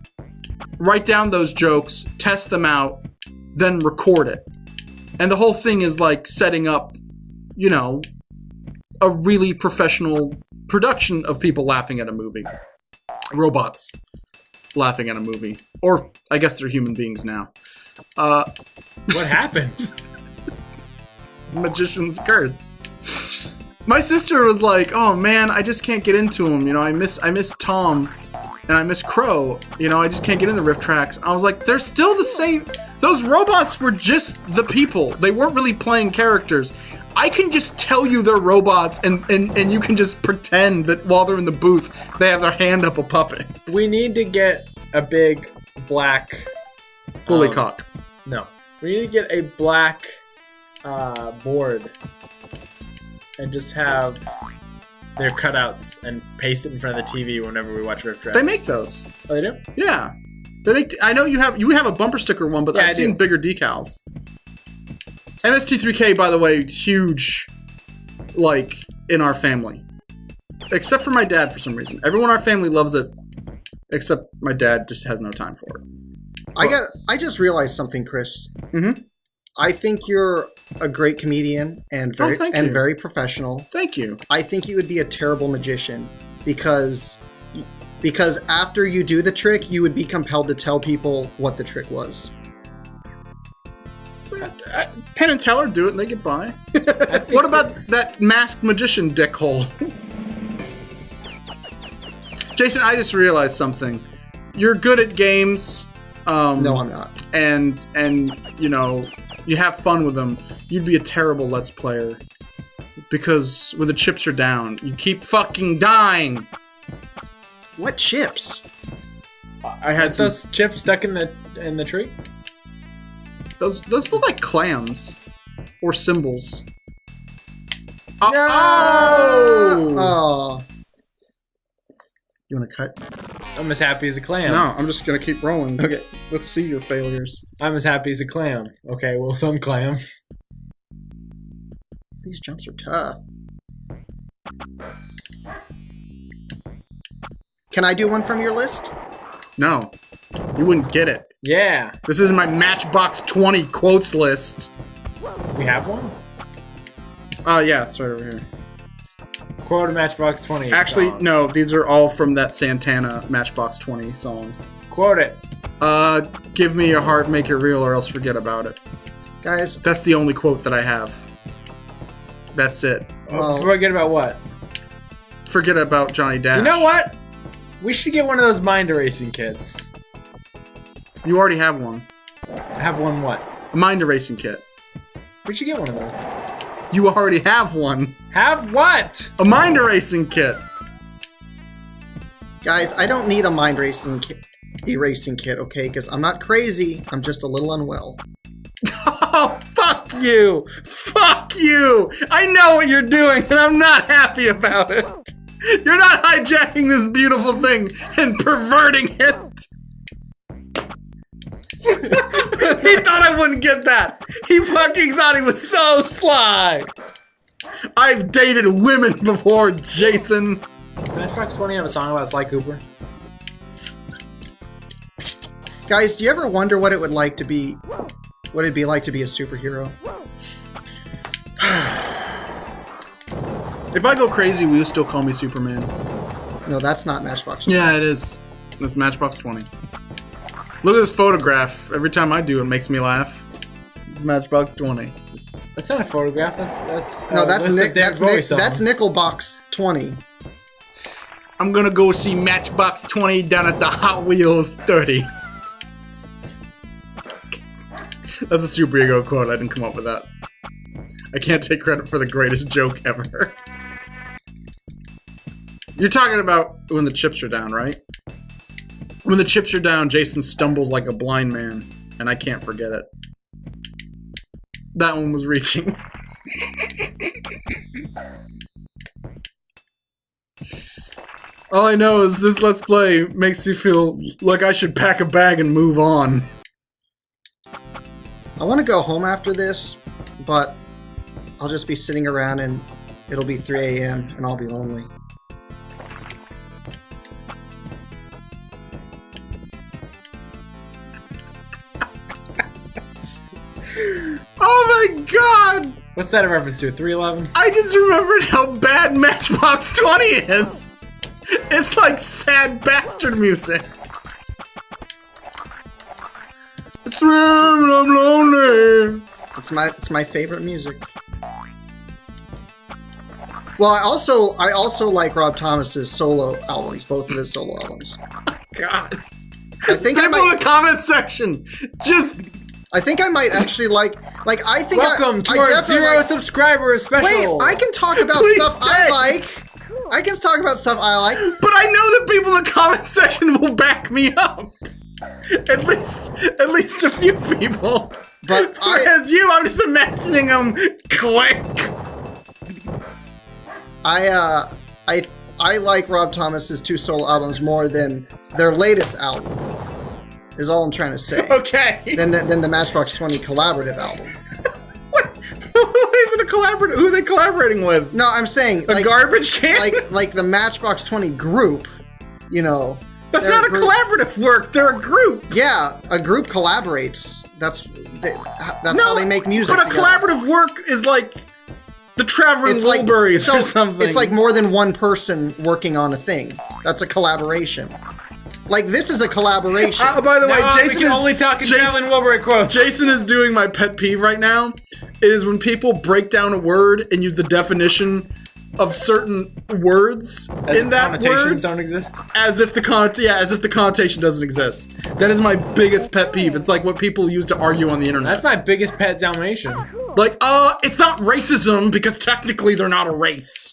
Speaker 1: write down those jokes, test them out, then record it. And the whole thing is like setting up, you know, a really professional production of people laughing at a movie. Robots laughing at a movie. Or, I guess they're human beings now.
Speaker 3: What happened?
Speaker 1: Magician's curse. My sister was like, "Oh man, I just can't get into him. You know, I miss Tom, and I miss Crow. You know, I just can't get into Riff Tracks." I was like, "They're still the same. Those robots were just the people. They weren't really playing characters. I can just tell you they're robots, and you can just pretend that while they're in the booth, they have their hand up a puppet."
Speaker 3: We need to get a big black...
Speaker 1: Bully cock.
Speaker 3: No. We need to get a black board and just have their cutouts and paste it in front of the TV whenever we watch Riff Tracks.
Speaker 1: They make those.
Speaker 3: Oh, they do?
Speaker 1: Yeah. They make. I know you have a bumper sticker one, but
Speaker 3: Yeah, I
Speaker 1: I've seen
Speaker 3: do.
Speaker 1: bigger decals. MST3K, by the way, huge, like, in our family. Except for my dad, for some reason. Everyone in our family loves it, except my dad just has no time for it.
Speaker 2: I just realized something, Chris.
Speaker 1: Mm-hmm.
Speaker 2: I think you're a great comedian and
Speaker 1: thank you.
Speaker 2: very professional.
Speaker 1: Thank you.
Speaker 2: I think you would be a terrible magician because after you do the trick, you would be compelled to tell people what the trick was.
Speaker 1: Penn and Teller do it and they get by. What about that masked magician dickhole? Jason, I just realized something. You're good at games.
Speaker 2: No, I'm not.
Speaker 1: And you know, you have fun with them. You'd be a terrible Let's Player. Because when the chips are down, you keep fucking dying.
Speaker 2: What chips?
Speaker 1: I had some,
Speaker 3: Those chips stuck in the tree?
Speaker 1: those look like clams or symbols.
Speaker 2: No!
Speaker 1: Oh!
Speaker 2: Oh. You want to cut?
Speaker 3: I'm as happy as a clam.
Speaker 1: No, I'm just gonna keep rolling.
Speaker 2: Okay.
Speaker 1: Let's see your failures.
Speaker 3: I'm as happy as a clam. Okay, well, some clams.
Speaker 2: These jumps are tough. Can I do one from your list?
Speaker 1: No, you wouldn't get it.
Speaker 3: Yeah,
Speaker 1: This is my Matchbox 20 quotes list.
Speaker 3: we have one.
Speaker 1: Yeah, it's right over here.
Speaker 3: Quote of Matchbox 20.
Speaker 1: Actually,
Speaker 3: song.
Speaker 1: no, these are all from that Santana Matchbox 20 song.
Speaker 3: Quote it.
Speaker 1: Give me your heart, make it real, or else forget about it.
Speaker 2: Guys,
Speaker 1: That's the only quote that I have. That's it.
Speaker 3: Oh, forget about what?
Speaker 1: Forget about Johnny Dash.
Speaker 3: You know what? We should get one of those mind erasing kits.
Speaker 1: You already have one.
Speaker 3: Have one what?
Speaker 1: A mind erasing kit.
Speaker 3: We should get one of those.
Speaker 1: You already have one.
Speaker 3: Have what?
Speaker 1: A mind erasing kit.
Speaker 2: guys, I don't need a mind erasing kit, okay? Because I'm not crazy. I'm just a little unwell.
Speaker 1: Oh, fuck you! Fuck you! I know what you're doing, and I'm not happy about it. You're not hijacking this beautiful thing and perverting it. He thought I wouldn't get that. He fucking thought he was so sly. I've dated women before, Jason.
Speaker 3: Does Matchbox 20 have a song about Sly Cooper?
Speaker 2: Guys, do you ever wonder what it would like to be? What it'd be like to be a superhero?
Speaker 1: If I go crazy, will you still call me Superman?
Speaker 2: No, that's not Matchbox.
Speaker 1: Yeah, it is. That's Matchbox 20. Look at this photograph. Every time I do, it makes me laugh. It's Matchbox 20.
Speaker 3: That's not a photograph. That's
Speaker 2: No,
Speaker 3: a
Speaker 2: that's
Speaker 3: list of
Speaker 2: Nick.
Speaker 3: David Bowie songs.
Speaker 2: That's Nickelbox 20.
Speaker 1: I'm gonna go see Matchbox 20 down at the Hot Wheels 30. That's a superhero quote. I didn't come up with that. I can't take credit for the greatest joke ever. You're talking about when the chips are down, right? When the chips are down, Jason stumbles like a blind man, and I can't forget it. That one was reaching. All I know is this Let's Play makes me feel like I should pack a bag and move on.
Speaker 2: I want to go home after this, but I'll just be sitting around and it'll be 3 a.m. and I'll be lonely.
Speaker 1: Oh my god!
Speaker 3: What's that a reference to? 311?
Speaker 1: I just remembered how bad Matchbox 20 is! It's like sad bastard music. It's 3 a.m. and I'm lonely.
Speaker 2: It's my favorite music. Well, I also like Rob Thomas's solo albums, both of his solo albums.
Speaker 1: God.
Speaker 2: I think
Speaker 1: People in the comment section, just
Speaker 2: I think I might actually like I think
Speaker 3: Welcome to
Speaker 2: I
Speaker 3: our
Speaker 2: definitely
Speaker 3: 0
Speaker 2: like,
Speaker 3: subscribers special.
Speaker 2: Wait, I can talk about
Speaker 1: Please
Speaker 2: stuff
Speaker 1: stay.
Speaker 2: I like. I can talk about stuff I like.
Speaker 1: but I know that people in the comment section will back me up. At least a few people.
Speaker 2: But
Speaker 1: Whereas you, I'm just imagining them click.
Speaker 2: I like Rob Thomas's 2 solo albums more than their latest album. Is all I'm trying to say.
Speaker 1: Okay.
Speaker 2: Than the Matchbox 20 collaborative album.
Speaker 1: What? Is it a collaborative? Who are they collaborating with?
Speaker 2: No, I'm saying
Speaker 1: A garbage can?
Speaker 2: like the Matchbox 20 group, you know.
Speaker 1: That's
Speaker 2: they're
Speaker 1: not a
Speaker 2: group.
Speaker 1: collaborative work. They're a group.
Speaker 2: Yeah, a group collaborates. That's how they make music.
Speaker 1: But a
Speaker 2: together.
Speaker 1: collaborative work is like the Traveling
Speaker 2: It's like
Speaker 1: Wilburys or something.
Speaker 2: It's like more than one person working on a thing. That's a collaboration. Like this is a collaboration.
Speaker 1: by the way,
Speaker 3: No,
Speaker 1: Jason
Speaker 3: we can
Speaker 1: is
Speaker 3: only talk in
Speaker 1: Jason-
Speaker 3: Gavin Wilbury quotes.
Speaker 1: Jason is doing my pet peeve right now. It is when people break down a word and use the definition of certain words in that
Speaker 3: connotations
Speaker 1: word
Speaker 3: don't exist.
Speaker 1: as if the connotation doesn't exist. That is my biggest pet peeve. It's like what people use to argue on the internet.
Speaker 3: That's my biggest pet Dalmatian.
Speaker 1: Like, it's not racism because technically they're not a race.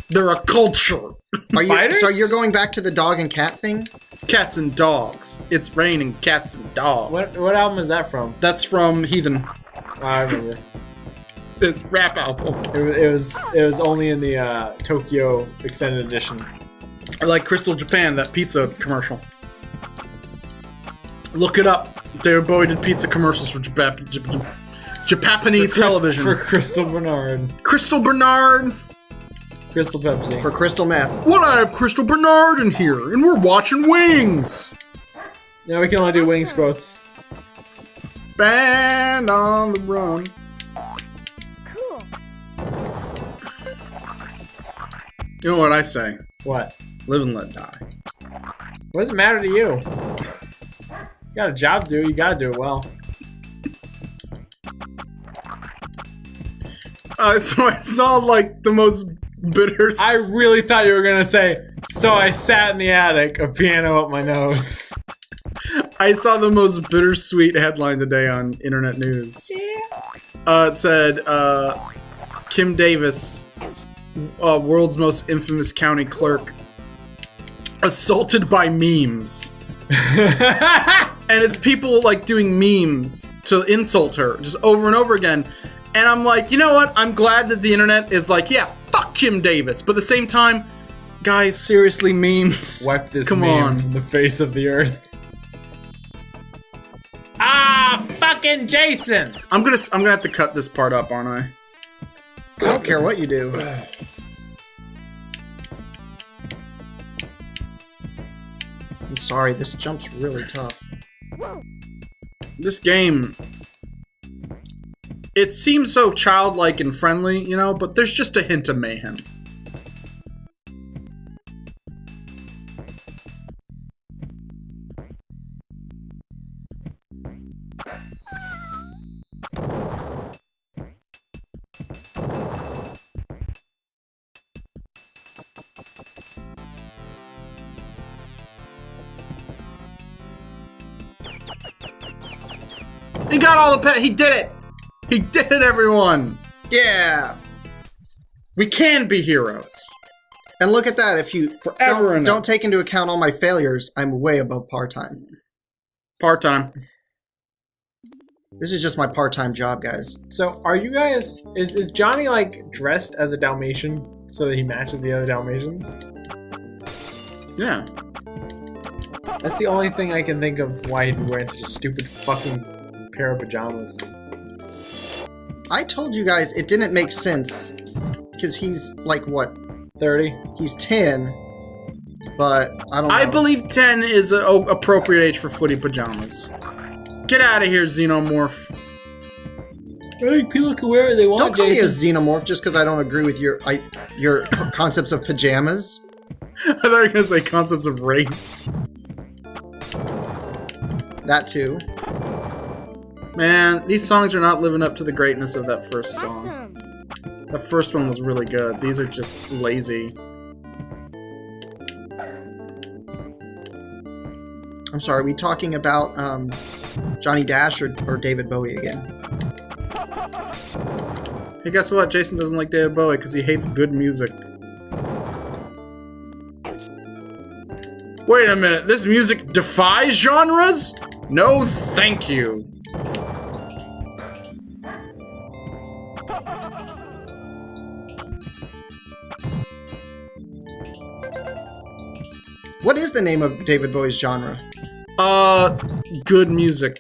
Speaker 1: They're a culture.
Speaker 3: Spiders?
Speaker 2: So you're going back to the dog and cat thing?
Speaker 1: Cats and dogs. It's raining cats and dogs.
Speaker 3: What album is that from?
Speaker 1: That's from Heathen.
Speaker 3: Oh, I remember.
Speaker 1: It's rap album.
Speaker 3: It was only in the Tokyo extended edition.
Speaker 1: I like Crystal Japan, that pizza commercial. Look it up. David Bowie did pizza commercials for Japanese television.
Speaker 3: For Crystal Bernard.
Speaker 1: Crystal Bernard.
Speaker 3: Crystal Pepsi.
Speaker 2: For crystal meth.
Speaker 1: What, I have Crystal Bernard in here, and we're watching Wings.
Speaker 3: Yeah, we can only do Wings quotes.
Speaker 1: Band on the run. You know what I say?
Speaker 3: What?
Speaker 1: Live and let die.
Speaker 3: What does it matter to you? You got a job to do, you gotta do it well.
Speaker 1: So I saw like the most bitter.
Speaker 3: I really thought you were gonna say, so I sat in the attic, a piano up my nose.
Speaker 1: I saw the most bittersweet headline today on internet news. It said, Kim Davis, world's most infamous county clerk, assaulted by memes. and it's people like doing memes to insult her just over and over again. And I'm like, you know what? I'm glad that the internet is like, yeah, fuck Kim Davis. But at the same time, guys, seriously, memes.
Speaker 3: Wipe this
Speaker 1: Come
Speaker 3: meme
Speaker 1: on.
Speaker 3: from the face of the earth. Ah, fucking Jason!
Speaker 1: I'm gonna have to cut this part up, aren't I?
Speaker 2: I don't care what you do. I'm sorry, this jump's really tough.
Speaker 1: This game, it seems so childlike and friendly, you know, but there's just a hint of mayhem. He got all the he did it! He did it, everyone!
Speaker 2: Yeah!
Speaker 1: We can be heroes.
Speaker 2: And look at that, if you
Speaker 1: Forever enough.
Speaker 2: don't take into account all my failures, I'm way above part-time.
Speaker 1: Part-time.
Speaker 2: This is just my part-time job, guys.
Speaker 3: So, are you guys... Is Johnny, like, dressed as a Dalmatian so that he matches the other Dalmatians?
Speaker 1: Yeah.
Speaker 3: That's the only thing I can think of why he'd be wearing such a stupid fucking pair of pajamas.
Speaker 2: I told you guys it didn't make sense, because he's, like, what?
Speaker 3: 30?
Speaker 2: He's 10, but I don't know.
Speaker 1: I believe 10 is an appropriate age for footy pajamas. Get out of here, Xenomorph.
Speaker 3: I think people can wear what they want,
Speaker 2: Don't call
Speaker 3: Jason.
Speaker 2: me a xenomorph just because I don't agree with your concepts of pajamas.
Speaker 1: I thought you were going to say concepts of race.
Speaker 2: That too.
Speaker 1: Man, these songs are not living up to the greatness of that first song. The first one was really good. These are just lazy.
Speaker 2: I'm sorry, are we talking about Johnny Dash or David Bowie again?
Speaker 1: Hey, guess what? Jason doesn't like David Bowie because he hates good music. Wait a minute, this music defies genres? No, thank you.
Speaker 2: What is the name of David Bowie's genre?
Speaker 1: Good music.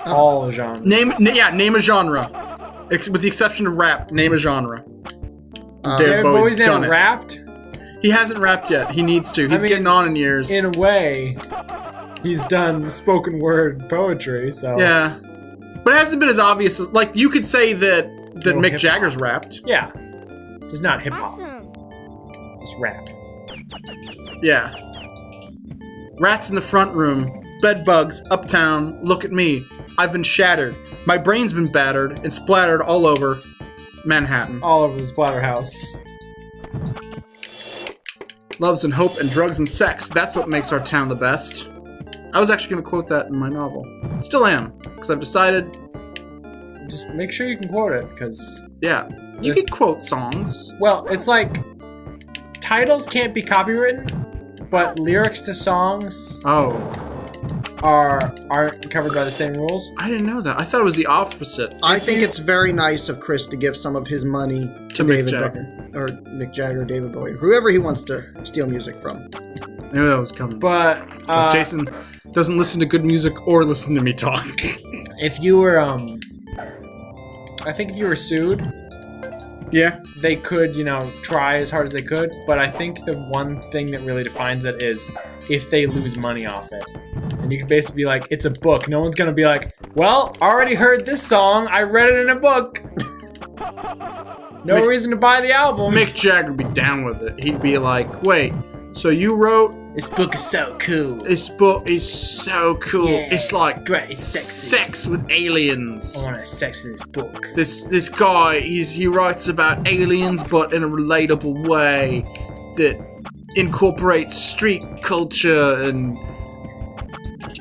Speaker 3: All genres.
Speaker 1: Name a genre. With the exception of rap, name a genre.
Speaker 3: David Bowie's
Speaker 1: done
Speaker 3: never
Speaker 1: it.
Speaker 3: rapped?
Speaker 1: He hasn't rapped yet. He needs to. He's
Speaker 3: I mean,
Speaker 1: getting on in years.
Speaker 3: In a way, he's done spoken word poetry, so...
Speaker 1: Yeah. But it hasn't been as obvious as... Like, you could say that
Speaker 3: Little
Speaker 1: Mick
Speaker 3: hip-hop.
Speaker 1: Jagger's rapped.
Speaker 3: Yeah. Just not hip-hop. Just rap.
Speaker 1: Yeah. Rats in the front room. Bed bugs. Uptown. Look at me. I've been shattered. My brain's been battered and splattered all over Manhattan.
Speaker 3: All over the Splatterhouse.
Speaker 1: Loves and hope and drugs and sex. That's what makes our town the best. I was actually going to quote that in my novel. Still am. Because I've decided,
Speaker 3: Just make sure you can quote it, because...
Speaker 1: yeah. You can quote songs.
Speaker 3: Well, it's like... Titles can't be copywritten, but lyrics to songs
Speaker 1: Oh.
Speaker 3: aren't covered by the same rules.
Speaker 1: I didn't know that. I thought it was the opposite.
Speaker 2: I think it's very nice of Chris to give some of his money to
Speaker 1: Mick
Speaker 2: David
Speaker 1: Jagger.
Speaker 2: Bowie, or Mick Jagger, or David Bowie, whoever he wants to steal music from.
Speaker 1: I knew that was coming.
Speaker 3: But,
Speaker 1: So Jason doesn't listen to good music or listen to me talk.
Speaker 3: if you were, I think if you were sued,
Speaker 1: Yeah.
Speaker 3: they could, try as hard as they could, but I think the one thing that really defines it is if they lose money off it. And you can basically be like, it's a book. No one's gonna be like, well, already heard this song, I read it in a book. No reason to buy the album.
Speaker 1: Mick Jagger would be down with it. He'd be like, wait, so you wrote,
Speaker 3: This book is so cool.
Speaker 1: this book is so cool.
Speaker 3: Yeah,
Speaker 1: it's like
Speaker 3: it's great, it's sexy.
Speaker 1: sex with aliens.
Speaker 3: I want to have sex in this book.
Speaker 1: This guy, he writes about aliens, but in a relatable way that incorporates street culture and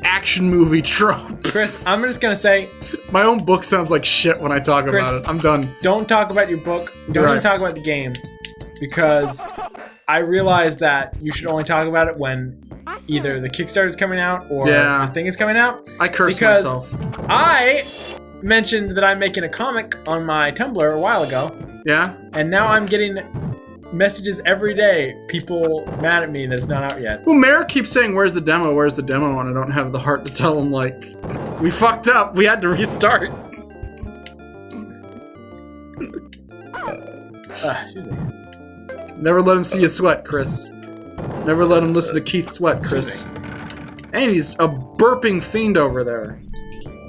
Speaker 1: action movie tropes.
Speaker 3: Chris, I'm just gonna say,
Speaker 1: My own book sounds like shit when I talk
Speaker 3: Chris,
Speaker 1: about it. I'm done.
Speaker 3: don't talk about your book. Don't
Speaker 1: Right.
Speaker 3: even talk about the game, because I realize that you should only talk about it when either the Kickstarter is coming out or
Speaker 1: Yeah.
Speaker 3: the thing is coming out.
Speaker 1: I cursed
Speaker 3: Because-
Speaker 1: myself.
Speaker 3: I mentioned that I'm making a comic on my Tumblr a while ago,
Speaker 1: Yeah?
Speaker 3: and now I'm getting messages every day, people mad at me that it's not out yet.
Speaker 1: Well, Merrick keeps saying, where's the demo? Where's the demo? And I don't have the heart to tell him, like, we fucked up. We had to restart.
Speaker 3: Excuse me.
Speaker 1: Never let him see you sweat, Chris. Never let him listen to Keith sweat, Chris. And he's a burping fiend over there.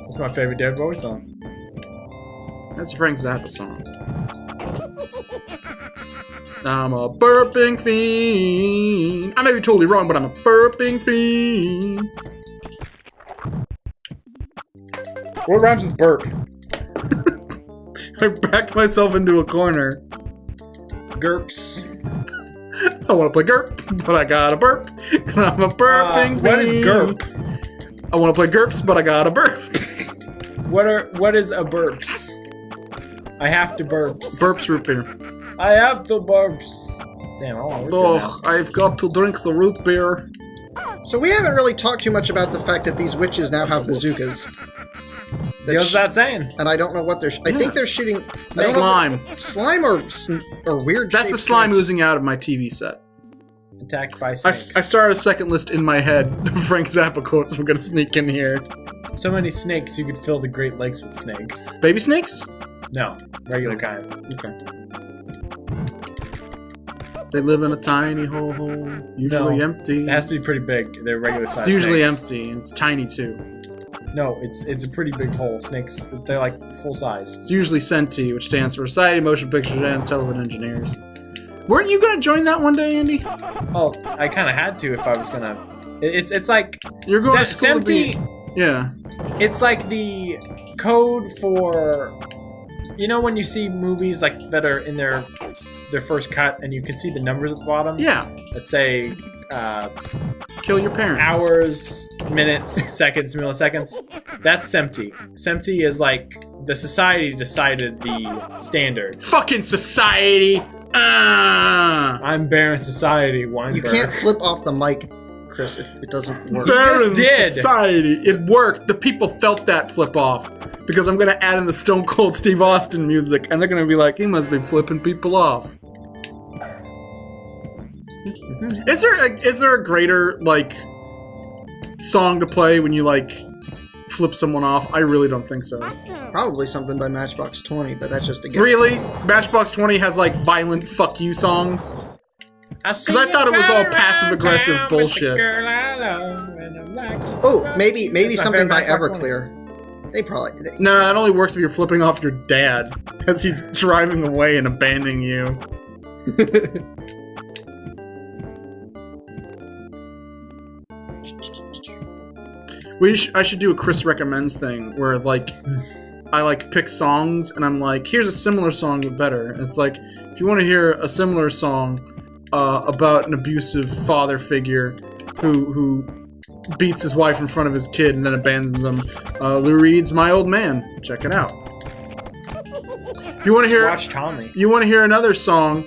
Speaker 3: That's my favorite David Bowie song.
Speaker 1: That's a Frank Zappa song. I'm a burping fiend. I may be totally wrong, but I'm a burping fiend. What rhymes with burp? I backed myself into a corner.
Speaker 3: GURPS.
Speaker 1: I want to play GURP, but I gotta burp. 'Cause I'm a burping fiend.
Speaker 3: What is GURP?
Speaker 1: I want to play GURPS, but I gotta burp.
Speaker 3: What is a burps? I have to burps.
Speaker 1: Burps root beer.
Speaker 3: I have to burps. Damn, I want to burp
Speaker 1: Ugh, I've got to drink the root beer.
Speaker 2: So we haven't really talked too much about the fact that these witches now have bazookas.
Speaker 3: What's that saying?
Speaker 2: And I don't know what they're. I think they're shooting I don't know-
Speaker 1: Slime.
Speaker 2: slime or weird.
Speaker 1: That's the
Speaker 2: shaped
Speaker 1: slime
Speaker 2: snakes.
Speaker 1: oozing out of my TV set.
Speaker 3: Attacked by
Speaker 1: I
Speaker 3: snakes.
Speaker 1: started a second list in my head of Frank Zappa quotes I'm gonna sneak in here.
Speaker 3: So many snakes, you could fill the Great Lakes with snakes.
Speaker 1: Baby snakes?
Speaker 3: No, regular kind.
Speaker 1: Okay. They live in a tiny hole, usually
Speaker 3: No,
Speaker 1: empty.
Speaker 3: It has to be pretty big. They're regular size.
Speaker 1: It's usually
Speaker 3: snakes.
Speaker 1: empty, and it's tiny too.
Speaker 3: No, it's a pretty big hole. Snakes, they're like full size.
Speaker 1: It's usually SENTI, which stands for Society of Motion Pictures and Television Engineers. Weren't you gonna join that one day, Andy?
Speaker 3: Oh, I kind of had to if I was gonna. It's like
Speaker 1: You're going to school to be...
Speaker 3: SEMTI.
Speaker 1: Yeah.
Speaker 3: It's like the code for, you know, when you see movies like that are in their first cut and you can see the numbers at the bottom.
Speaker 1: Yeah.
Speaker 3: Let's say
Speaker 1: Kill your parents.
Speaker 3: hours, minutes, seconds, milliseconds. That's SEMTI. SEMTI is like the society decided the standard.
Speaker 1: Fucking society!
Speaker 3: I'm Baron Society, Weinberg.
Speaker 2: You can't flip off the mic, Chris. It doesn't work.
Speaker 1: Baron
Speaker 3: did.
Speaker 1: Society. It worked. The people felt that flip off. Because I'm gonna add in the Stone Cold Steve Austin music, and they're gonna be like, he must be flipping people off. Is there a greater, like, song to play when you, like, flip someone off? I really don't think so.
Speaker 2: Probably something by Matchbox 20, but that's just a guess.
Speaker 1: Really? Matchbox 20 has, like, violent fuck you songs?
Speaker 3: Because
Speaker 1: I thought it was all passive-aggressive bullshit.
Speaker 2: Oh, maybe
Speaker 3: That's my
Speaker 2: something by
Speaker 3: favorite Matchbox 20.
Speaker 2: Everclear. They probably.
Speaker 1: No, that only works if you're flipping off your dad as he's driving away and abandoning you. I should do a Chris recommends thing where like I like pick songs and I'm like, here's a similar song but better. And it's like, if you want to hear a similar song about an abusive father figure who beats his wife in front of his kid and then abandons them, Lou Reed's "My Old Man." Check it out. If you want to hear,
Speaker 3: Watch Tommy.
Speaker 1: you want to hear another song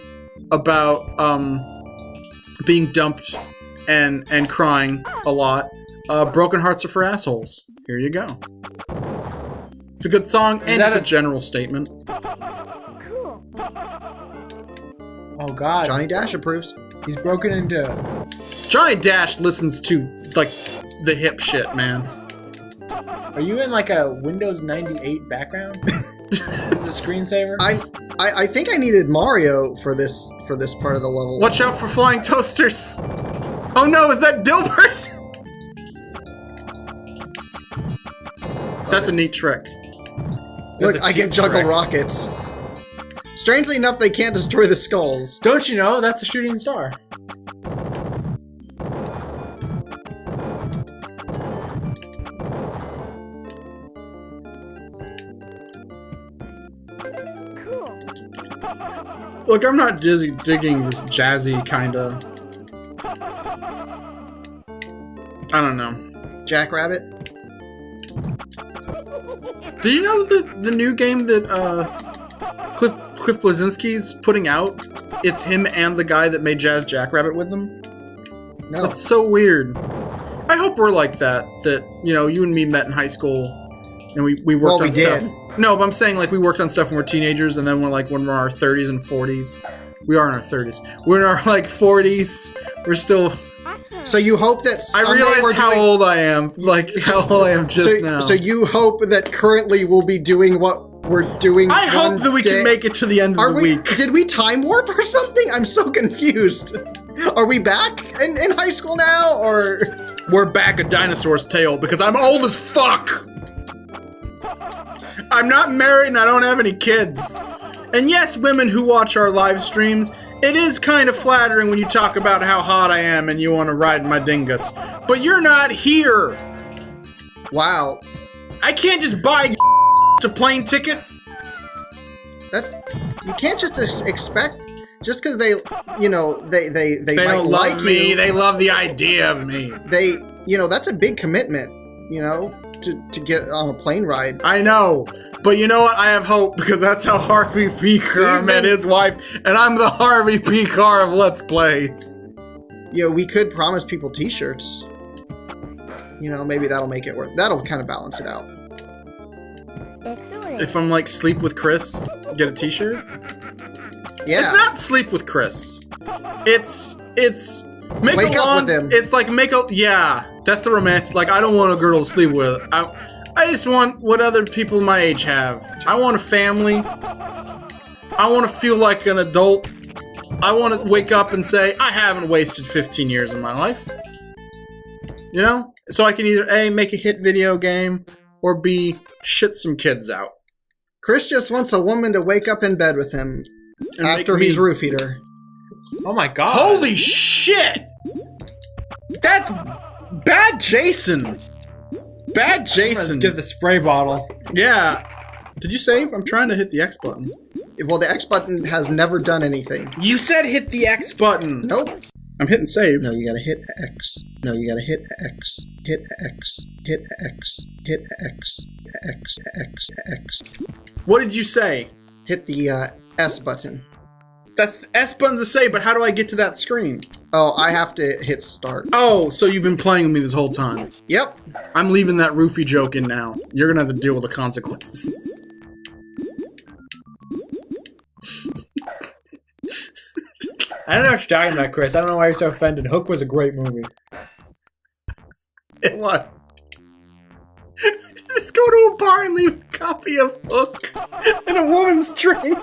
Speaker 1: about being dumped and crying a lot. Broken Hearts Are for Assholes. Here you go. It's a good song and
Speaker 3: that
Speaker 1: it's a
Speaker 3: a-
Speaker 1: general statement.
Speaker 3: Oh God,
Speaker 2: Johnny Dash approves.
Speaker 3: he's broken into.
Speaker 1: Johnny Dash listens to like the hip shit, man.
Speaker 3: Are you in like a Windows 98 background? Is a screensaver?
Speaker 2: I think I needed Mario for this part of the level.
Speaker 1: Watch out for flying toasters. Oh no, is that Dilbert? That's a neat trick.
Speaker 2: Look,
Speaker 3: That's a
Speaker 2: I can
Speaker 3: cheap
Speaker 2: juggle
Speaker 3: trick.
Speaker 2: rockets. Strangely enough, they can't destroy the skulls.
Speaker 3: Don't you know that's a shooting star?
Speaker 1: Look, I'm not digging this jazzy kinda. I don't know.
Speaker 2: Jackrabbit.
Speaker 1: Do you know the new game that Cliff Blazinski's putting out? It's him and the guy that made Jazz Jackrabbit with them.
Speaker 2: No.
Speaker 1: That's so weird. I hope we're like that. That, you know, you and me met in high school, and we worked
Speaker 2: Well,
Speaker 1: on
Speaker 2: we
Speaker 1: stuff.
Speaker 2: did.
Speaker 1: No, but I'm saying like we worked on stuff when we're teenagers, and then when we're in our 30s and 40s, we are in our 30s. We're in our like 40s. We're still.
Speaker 2: So you hope that
Speaker 1: I
Speaker 2: someday we're
Speaker 1: realized how
Speaker 2: doing-
Speaker 1: old I am. Like how old I am just now.
Speaker 2: So you hope that currently we'll be doing what we're doing.
Speaker 1: I hope that we
Speaker 2: day.
Speaker 1: can make it to the end of
Speaker 2: Are
Speaker 1: the
Speaker 2: we?
Speaker 1: week.
Speaker 2: Did we time warp or something? I'm so confused. Are we back in high school now, or?
Speaker 1: We're back at Dinosaur's Tale because I'm old as fuck. I'm not married and I don't have any kids. And yes, women who watch our live streams, it is kind of flattering when you talk about how hot I am and you want to ride my dingus. But you're not here.
Speaker 2: Wow,
Speaker 1: I can't just buy a plane ticket.
Speaker 2: that's you can't just expect just because they, you know, they
Speaker 1: They
Speaker 2: might
Speaker 1: don't
Speaker 2: like
Speaker 1: love me.
Speaker 2: you.
Speaker 1: They love the idea of me.
Speaker 2: They, you know, that's a big commitment. You know, to get on a plane ride.
Speaker 1: I know. But you know what? I have hope because that's how Harvey P. Carr met his wife, and I'm the Harvey P. Carr of Let's Plays.
Speaker 2: You know, we could promise people T-shirts. You know, maybe that'll make it worth. That'll kind of balance it out.
Speaker 1: If I'm like sleep with Chris, get a t-shirt?
Speaker 2: Yeah.
Speaker 1: It's not sleep with Chris. It's make
Speaker 2: Wake
Speaker 1: a
Speaker 2: up
Speaker 1: long,
Speaker 2: with him.
Speaker 1: It's like yeah, that's the romantic. Like I don't want a girl to sleep with. I just want what other people my age have. I want a family. I want to feel like an adult. I want to wake up and say, I haven't wasted 15 years of my life. You know? So I can either A, make a hit video game, or B, shit some kids out.
Speaker 2: Chris just wants a woman to wake up in bed with him
Speaker 1: And
Speaker 2: after
Speaker 1: make
Speaker 2: he's
Speaker 1: me-
Speaker 2: roofied her.
Speaker 3: Oh my god.
Speaker 1: Holy shit! That's bad Jason. Bad
Speaker 3: Let's
Speaker 1: Jason.
Speaker 3: get the spray bottle.
Speaker 1: Yeah. Did you save? I'm trying to hit the X button.
Speaker 2: Well, the X button has never done anything.
Speaker 1: You said hit the X button.
Speaker 2: Nope.
Speaker 1: I'm hitting save.
Speaker 2: No, you gotta hit X. No, you gotta hit X. Hit X. Hit X. Hit X. X. X. X.
Speaker 1: What did you say?
Speaker 2: Hit the S button.
Speaker 1: That's the S button's to say, but how do I get to that screen?
Speaker 2: Oh, I have to hit start.
Speaker 1: Oh, so you've been playing with me this whole time.
Speaker 2: Yep.
Speaker 1: I'm leaving that roofie joke in now. You're gonna have to deal with the consequences.
Speaker 3: I don't know what you're talking about, Chris. I don't know why you're so offended. Hook was a great movie.
Speaker 1: It was. Just go to a bar and leave a copy of Hook and a woman's drink.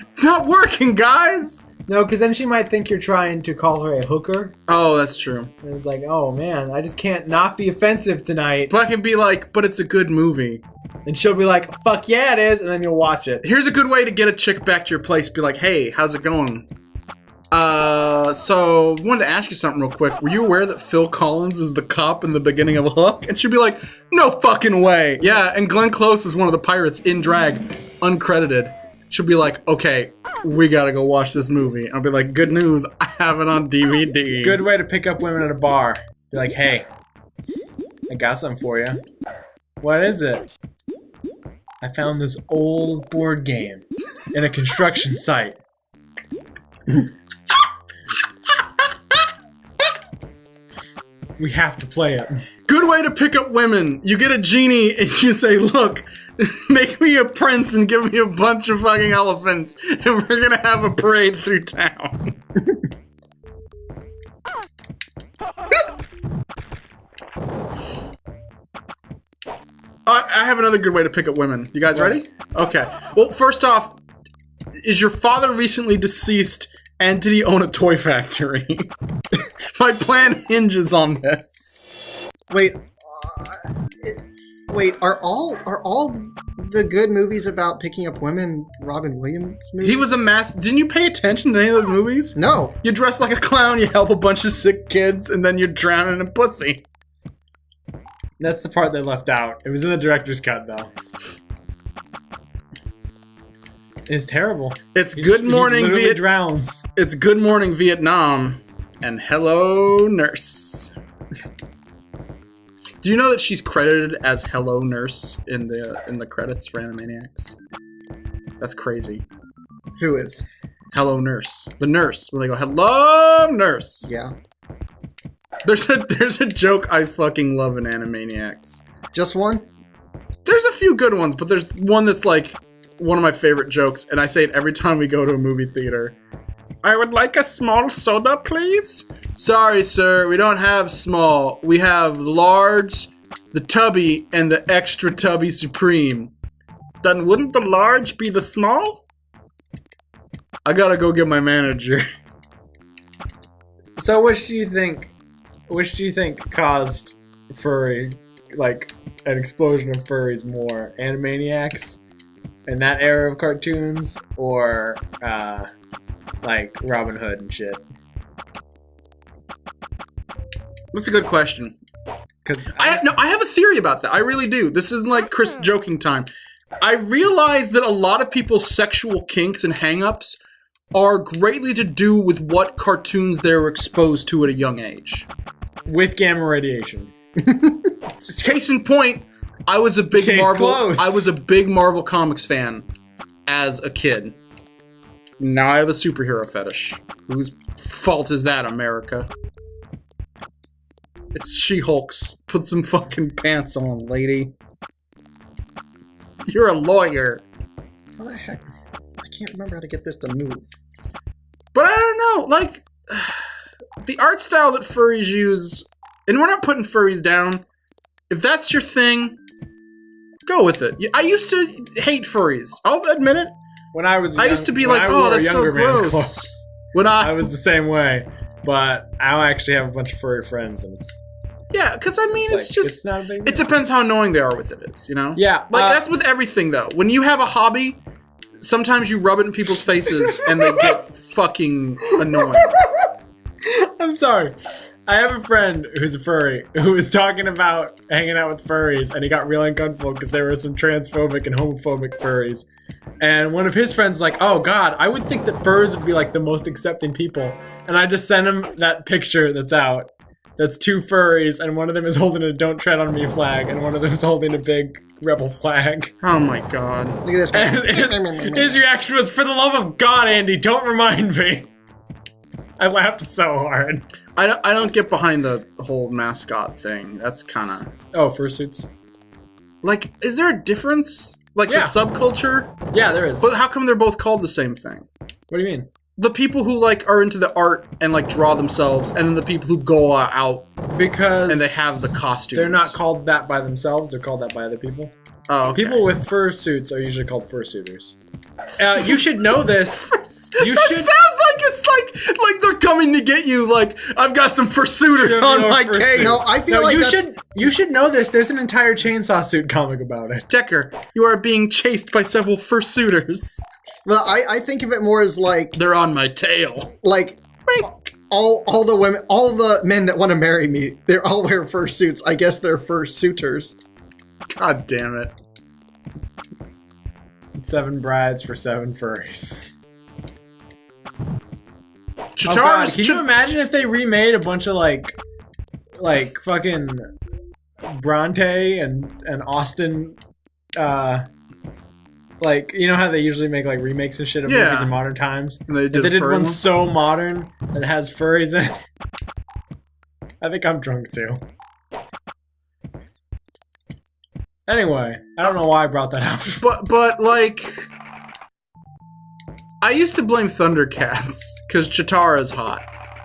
Speaker 1: It's not working, guys.
Speaker 3: No, because then she might think you're trying to call her a hooker.
Speaker 1: Oh, that's true.
Speaker 3: And it's like, oh man, I just can't not be offensive tonight.
Speaker 1: But I can be like, but it's a good movie.
Speaker 3: And she'll be like, fuck yeah, it is. And then you'll watch it.
Speaker 1: Here's a good way to get a chick back to your place. Be like, hey, how's it going? So I wanted to ask you something real quick. Were you aware that Phil Collins is the cop in the beginning of Hook? And she'd be like, no fucking way. Yeah, and Glenn Close is one of the pirates in drag, uncredited. She'll be like, okay, we gotta go watch this movie. I'll be like, good news, I have it on DVD.
Speaker 3: Good way to pick up women at a bar. Be like, hey, I got something for you. What is it? I found this old board game in a construction site. We have to play it.
Speaker 1: Good way to pick up women. You get a genie and you say, look, make me a prince and give me a bunch of fucking elephants and we're gonna have a parade through town. I have another good way to pick up women. You guys ready? Okay. Well, first off, is your father recently deceased and did he own a toy factory? My plan hinges on this.
Speaker 2: Wait. Wait. Are all the good movies about picking up women Robin Williams movies?
Speaker 1: He was a Didn't you pay attention to any of those movies?
Speaker 2: No.
Speaker 1: You dress like a clown, you help a bunch of sick kids, and then you're drowning in pussy.
Speaker 3: That's the part they left out. It was in the director's cut, though. It's terrible.
Speaker 1: It's
Speaker 3: He
Speaker 1: Good
Speaker 3: just-
Speaker 1: Morning
Speaker 3: he literally
Speaker 1: Viet.
Speaker 3: drowns.
Speaker 1: It's Good Morning Vietnam, and Hello Nurse. Do you know that she's credited as Hello Nurse in the credits for Animaniacs? That's crazy.
Speaker 2: Who is?
Speaker 1: Hello Nurse. The nurse. When they go, Hello Nurse.
Speaker 2: Yeah.
Speaker 1: There's a joke I fucking love in Animaniacs.
Speaker 2: Just one?
Speaker 1: There's a few good ones, but there's one that's like one of my favorite jokes, and I say it every time we go to a movie theater. I would like a small soda, please. Sorry, sir, we don't have small. We have the large, the tubby, and the extra tubby supreme. Then wouldn't the large be the small? I gotta go get my manager.
Speaker 3: So which do you think caused furry, like an explosion of furries more? Animaniacs in that era of cartoons, or like Robin Hood and shit?
Speaker 1: That's a good question.
Speaker 3: Because
Speaker 1: I have a theory about that. I really do. This isn't like Chris joking time. I realize that a lot of people's sexual kinks and hang-ups are greatly to do with what cartoons they were exposed to at a young age.
Speaker 3: with gamma radiation.
Speaker 1: Case in point, I was a big
Speaker 3: Case closed.
Speaker 1: Marvel Comics fan as a kid. Now I have a superhero fetish. Whose fault is that, America? It's She-Hulk's. Put some fucking pants on, lady. You're a lawyer.
Speaker 2: What the heck? I can't remember how to get this to move.
Speaker 1: But I don't know, like, the art style that furries use, and we're not putting furries down. If that's your thing, go with it. I used to hate furries. I'll admit it.
Speaker 3: When I was,
Speaker 1: I used to be
Speaker 3: when
Speaker 1: like,
Speaker 3: I
Speaker 1: oh,
Speaker 3: wore
Speaker 1: that's so
Speaker 3: younger man's
Speaker 1: gross.
Speaker 3: clothes,
Speaker 1: When
Speaker 3: I was the same way. But I actually have a bunch of furry friends, and it's
Speaker 1: yeah, because I mean, it's
Speaker 3: like,
Speaker 1: just,
Speaker 3: it's not a big
Speaker 1: it
Speaker 3: deal.
Speaker 1: depends how annoying they are with it is, you know?
Speaker 3: Yeah,
Speaker 1: Like, that's with everything, though. When you have a hobby, sometimes you rub it in people's faces, and they get fucking annoying.
Speaker 3: I'm sorry. I have a friend who's a furry who was talking about hanging out with furries, and he got real uncomfortable because there were some transphobic and homophobic furries. And one of his friends was like, oh god, I would think that furs would be like the most accepting people. And I just sent him that picture that's out. That's two furries, and one of them is holding a "Don't Tread on Me" flag, and one of them is holding a big rebel flag.
Speaker 1: Oh my god.
Speaker 2: Look at this guy.
Speaker 3: And his reaction was, "For the love of God, Andy, don't remind me." I laughed so hard.
Speaker 1: I don't get behind the whole mascot thing. That's kind of...
Speaker 3: Oh, fursuits.
Speaker 1: Like, is there a difference? Like,
Speaker 3: Yeah.
Speaker 1: the subculture?
Speaker 3: Yeah, there is.
Speaker 1: But how come they're both called the same thing?
Speaker 3: What do you mean?
Speaker 1: The people who, like, are into the art and, like, draw themselves, and then the people who go out
Speaker 3: Because
Speaker 1: and they have the costumes.
Speaker 3: they're not called that by themselves. They're called that by other people.
Speaker 1: Oh, okay.
Speaker 3: People with fursuits are usually called fursuiters. You should know this. You
Speaker 1: That
Speaker 3: should.
Speaker 1: sounds like it's like they're coming to get you. Like, I've got some fursuiters
Speaker 3: Should
Speaker 1: on
Speaker 3: be
Speaker 1: my
Speaker 3: a fursuit.
Speaker 1: case.
Speaker 2: No, I feel
Speaker 3: No,
Speaker 2: like
Speaker 3: you should know this. There's an entire Chainsaw Suit comic about it.
Speaker 1: Decker, you are being chased by several fursuiters.
Speaker 2: well, I think of it more as like
Speaker 1: They're on my tail.
Speaker 2: all the women, all the men that want to marry me, they all wear fursuits. I guess they're fursuiters.
Speaker 1: God damn it.
Speaker 3: 7 brides for 7 furries. Oh god,
Speaker 1: Chitara's
Speaker 3: can you imagine if they remade a bunch of like fucking Bronte and Austin, like, you know how they usually make like remakes and shit of
Speaker 1: Yeah.
Speaker 3: movies in modern times?
Speaker 1: And they
Speaker 3: If
Speaker 1: did
Speaker 3: they did
Speaker 1: furry
Speaker 3: one
Speaker 1: ones?
Speaker 3: so modern that has furries in it. I think I'm drunk too. Anyway, I don't know why I brought that up.
Speaker 1: But like, I used to blame Thundercats because Chitara's hot,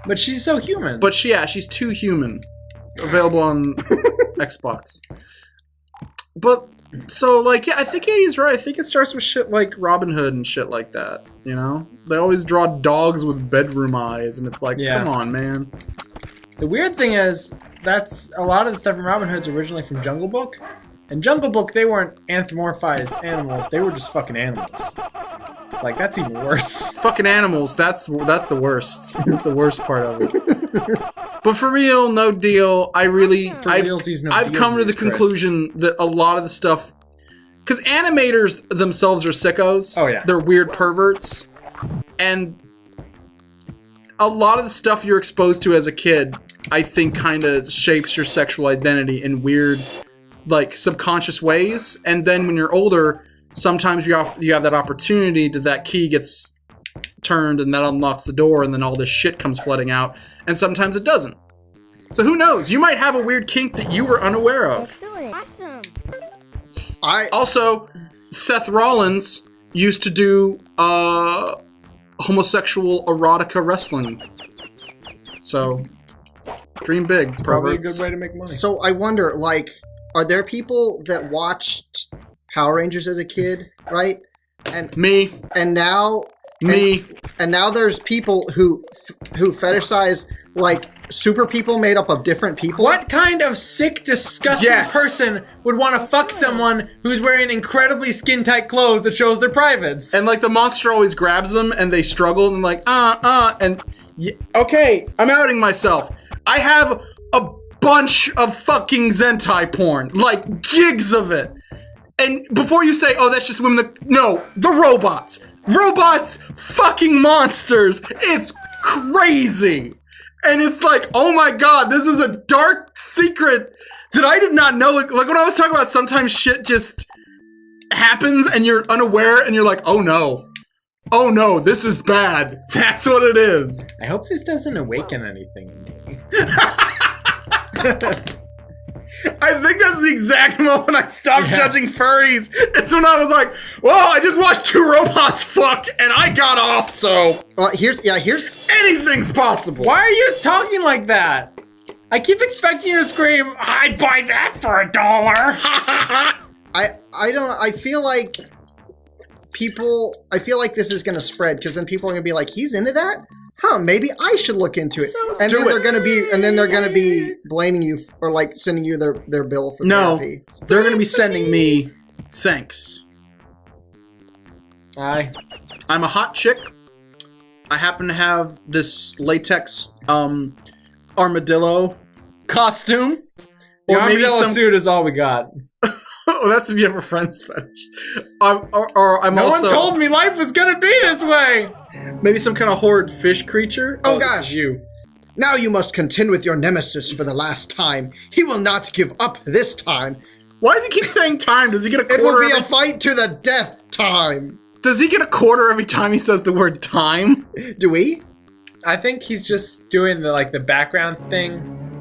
Speaker 3: But she's so human.
Speaker 1: but she's too human. Available on Xbox. But so like, yeah, I think he's right. I think it starts with shit like Robin Hood and shit like that. You know, they always draw dogs with bedroom eyes, and it's like,
Speaker 3: Yeah.
Speaker 1: come on, man.
Speaker 3: The weird thing is, that's a lot of the stuff in Robin Hood's originally from Jungle Book. In Jungle Book, they weren't anthropomorphized animals; they were just fucking animals. It's like, that's even worse.
Speaker 1: Fucking animals. That's the worst. That's the worst part of it. But for real, no deal. I've
Speaker 3: realsies, no
Speaker 1: I've come to the
Speaker 3: dealsies, Chris.
Speaker 1: conclusion that a lot of the stuff, because animators themselves are sickos.
Speaker 3: Oh, yeah.
Speaker 1: They're weird perverts, and a lot of the stuff you're exposed to as a kid, I think, kind of shapes your sexual identity in weird, like, subconscious ways. And then when you're older, sometimes you have that opportunity that key gets turned and that unlocks the door, and then all this shit comes flooding out, and sometimes it doesn't. So who knows? You might have a weird kink that you were unaware of.
Speaker 5: Awesome.
Speaker 1: Also, Seth Rollins used to do homosexual erotica wrestling. So, dream big.
Speaker 3: Probably a
Speaker 1: perverts.
Speaker 3: good way to make money.
Speaker 2: So I wonder, like, are there people that watched Power Rangers as a kid, right?
Speaker 1: Me.
Speaker 2: And now
Speaker 1: Me.
Speaker 2: and now there's people who fetishize like super people made up of different people.
Speaker 3: What kind of sick, disgusting
Speaker 1: Yes.
Speaker 3: person would want to fuck someone who's wearing incredibly skin-tight clothes that shows their privates?
Speaker 1: And like the monster always grabs them and they struggle and like, and okay, I'm outing myself. I have a bunch of fucking Zentai porn, like gigs of it. And before you say, oh, that's just women, no, the robots. Robots, fucking monsters. It's crazy. And it's like, oh my God, this is a dark secret that I did not know. Like when I was talking about sometimes shit just happens and you're unaware and you're like, oh no. Oh no, this is bad. That's what it is.
Speaker 3: I hope this doesn't awaken anything in me.
Speaker 1: I think that's the exact moment I stopped judging furries. It's when I was like, well, I just watched two robots fuck and I got off, so
Speaker 2: Well, here's
Speaker 1: anything's possible.
Speaker 3: Why are you talking like that? I keep expecting you to scream, I'd buy that for $1.
Speaker 2: I feel like this is gonna spread because then people are gonna be like, he's into that? Huh, maybe I should look into it. And then they're gonna be blaming you or like sending you their bill for
Speaker 1: No,
Speaker 2: therapy.
Speaker 1: they're going to be sending me thanks.
Speaker 3: Aye.
Speaker 1: I'm a hot chick. I happen to have this latex armadillo costume.
Speaker 3: The
Speaker 1: Or maybe
Speaker 3: armadillo
Speaker 1: some
Speaker 3: suit is all we got.
Speaker 1: Oh, that's if you have a friend's fetish. Or I'm
Speaker 3: No
Speaker 1: also
Speaker 3: one told me life was gonna be this way!
Speaker 1: maybe some kind of horrid fish creature.
Speaker 2: Oh,
Speaker 1: this
Speaker 2: gosh.
Speaker 1: is you.
Speaker 2: Now you must contend with your nemesis for the last time. He will not give up this time.
Speaker 1: Why does he keep saying time? Does he get a
Speaker 2: It will
Speaker 1: quarter?
Speaker 2: be a
Speaker 1: Every,
Speaker 2: fight to the death time.
Speaker 1: does he get a quarter every time he says the word time?
Speaker 2: Do we?
Speaker 3: I think he's just doing the background thing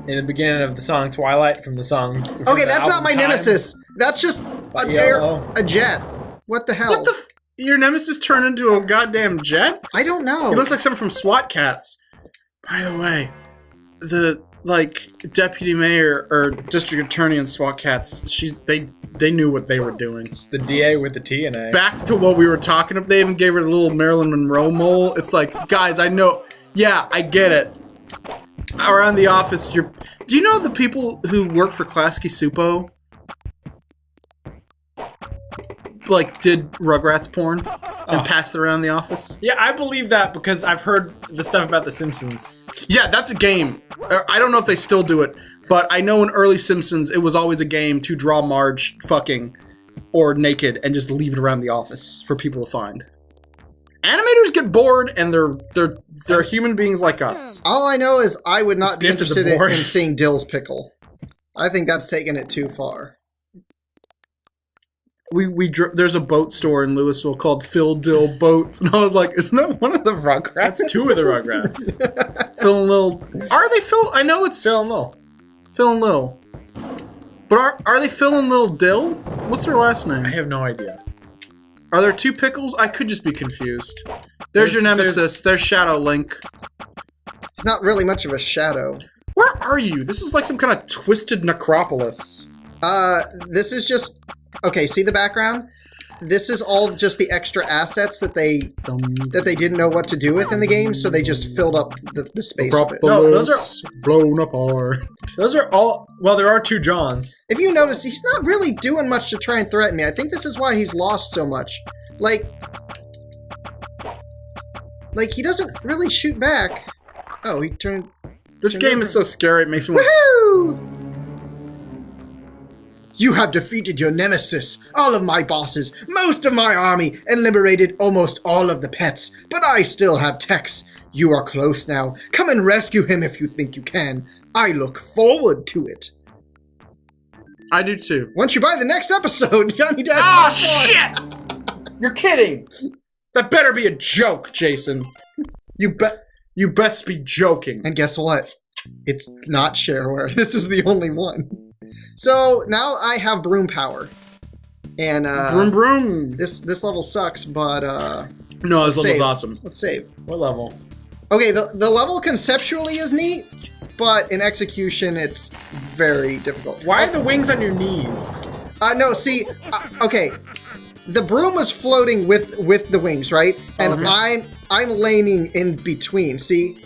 Speaker 3: in the beginning of the song Twilight from the song. from
Speaker 2: Okay,
Speaker 3: the
Speaker 2: that's not
Speaker 3: album
Speaker 2: my
Speaker 3: Time.
Speaker 2: nemesis. That's just
Speaker 3: Yellow.
Speaker 2: a jet. What the hell?
Speaker 1: What the? Your nemesis turned into a goddamn jet?
Speaker 2: I don't know.
Speaker 1: He looks like someone from SWAT Cats. By the way, the deputy mayor or district attorney in SWAT Cats, they knew what they were doing.
Speaker 3: It's the DA with the T and A.
Speaker 1: Back to what we were talking about, they even gave her a little Marilyn Monroe mole. It's like, guys, I know. Yeah, I get it. Around the office, do you know the people who work for Klasky Supo? Like, did Rugrats porn and passed it around the office?
Speaker 3: Yeah, I believe that because I've heard the stuff about The Simpsons.
Speaker 1: Yeah, that's a game. I don't know if they still do it, but I know in early Simpsons it was always a game to draw Marge fucking or naked and just leave it around the office for people to find. Animators get bored and they're human beings like us.
Speaker 2: All I know is I would not be
Speaker 3: Sniff is
Speaker 2: interested in
Speaker 3: bored.
Speaker 2: seeing Dill's pickle. I think that's taking it too far.
Speaker 1: There's a boat store in Louisville called Phil Dill Boats, and I was like, isn't that one of the Rugrats?
Speaker 3: That's two of the Rugrats.
Speaker 1: Phil and Lil. Are they Phil? I know it's
Speaker 3: Phil and Lil.
Speaker 1: Phil and Lil. But are they Phil and Lil Dill? What's their last name?
Speaker 3: I have no idea.
Speaker 1: Are there two pickles? I could just be confused. There's your nemesis. There's Shadow Link.
Speaker 2: It's not really much of a shadow.
Speaker 1: Where are you? This is like some kind of twisted necropolis.
Speaker 2: This is just... Okay, see the background? This is all just the extra assets that they didn't know what to do with in the game, so they just filled up the space with it.
Speaker 3: No, those are-
Speaker 1: blown apart.
Speaker 3: Those are all. Well, there are two Johns.
Speaker 2: If you notice, he's not really doing much to try and threaten me. I think this is why he's lost so much. Like he doesn't really shoot back. Oh, he turned...
Speaker 1: This game is so scary. It makes me want.
Speaker 2: Woohoo! You have defeated your nemesis, all of my bosses, most of my army, and liberated almost all of the pets. But I still have Tex. You are close now. Come and rescue him if you think you can. I look forward to it.
Speaker 1: I do too.
Speaker 2: Once you buy the next episode, Johnny Dad.
Speaker 1: Oh shit! You're kidding. That better be a joke, Jason. You best be joking.
Speaker 2: And guess what? It's not shareware. This is the only one. So now I have broom power. And
Speaker 1: Broom broom.
Speaker 2: this level sucks, but
Speaker 1: No, this level's
Speaker 2: save.
Speaker 1: awesome.
Speaker 2: Let's save.
Speaker 3: What level?
Speaker 2: Okay, the level conceptually is neat, but in execution it's very difficult.
Speaker 3: Why are the wings on your knees?
Speaker 2: No, see, okay. The broom was floating with the wings, right? And I'm laning in between. See,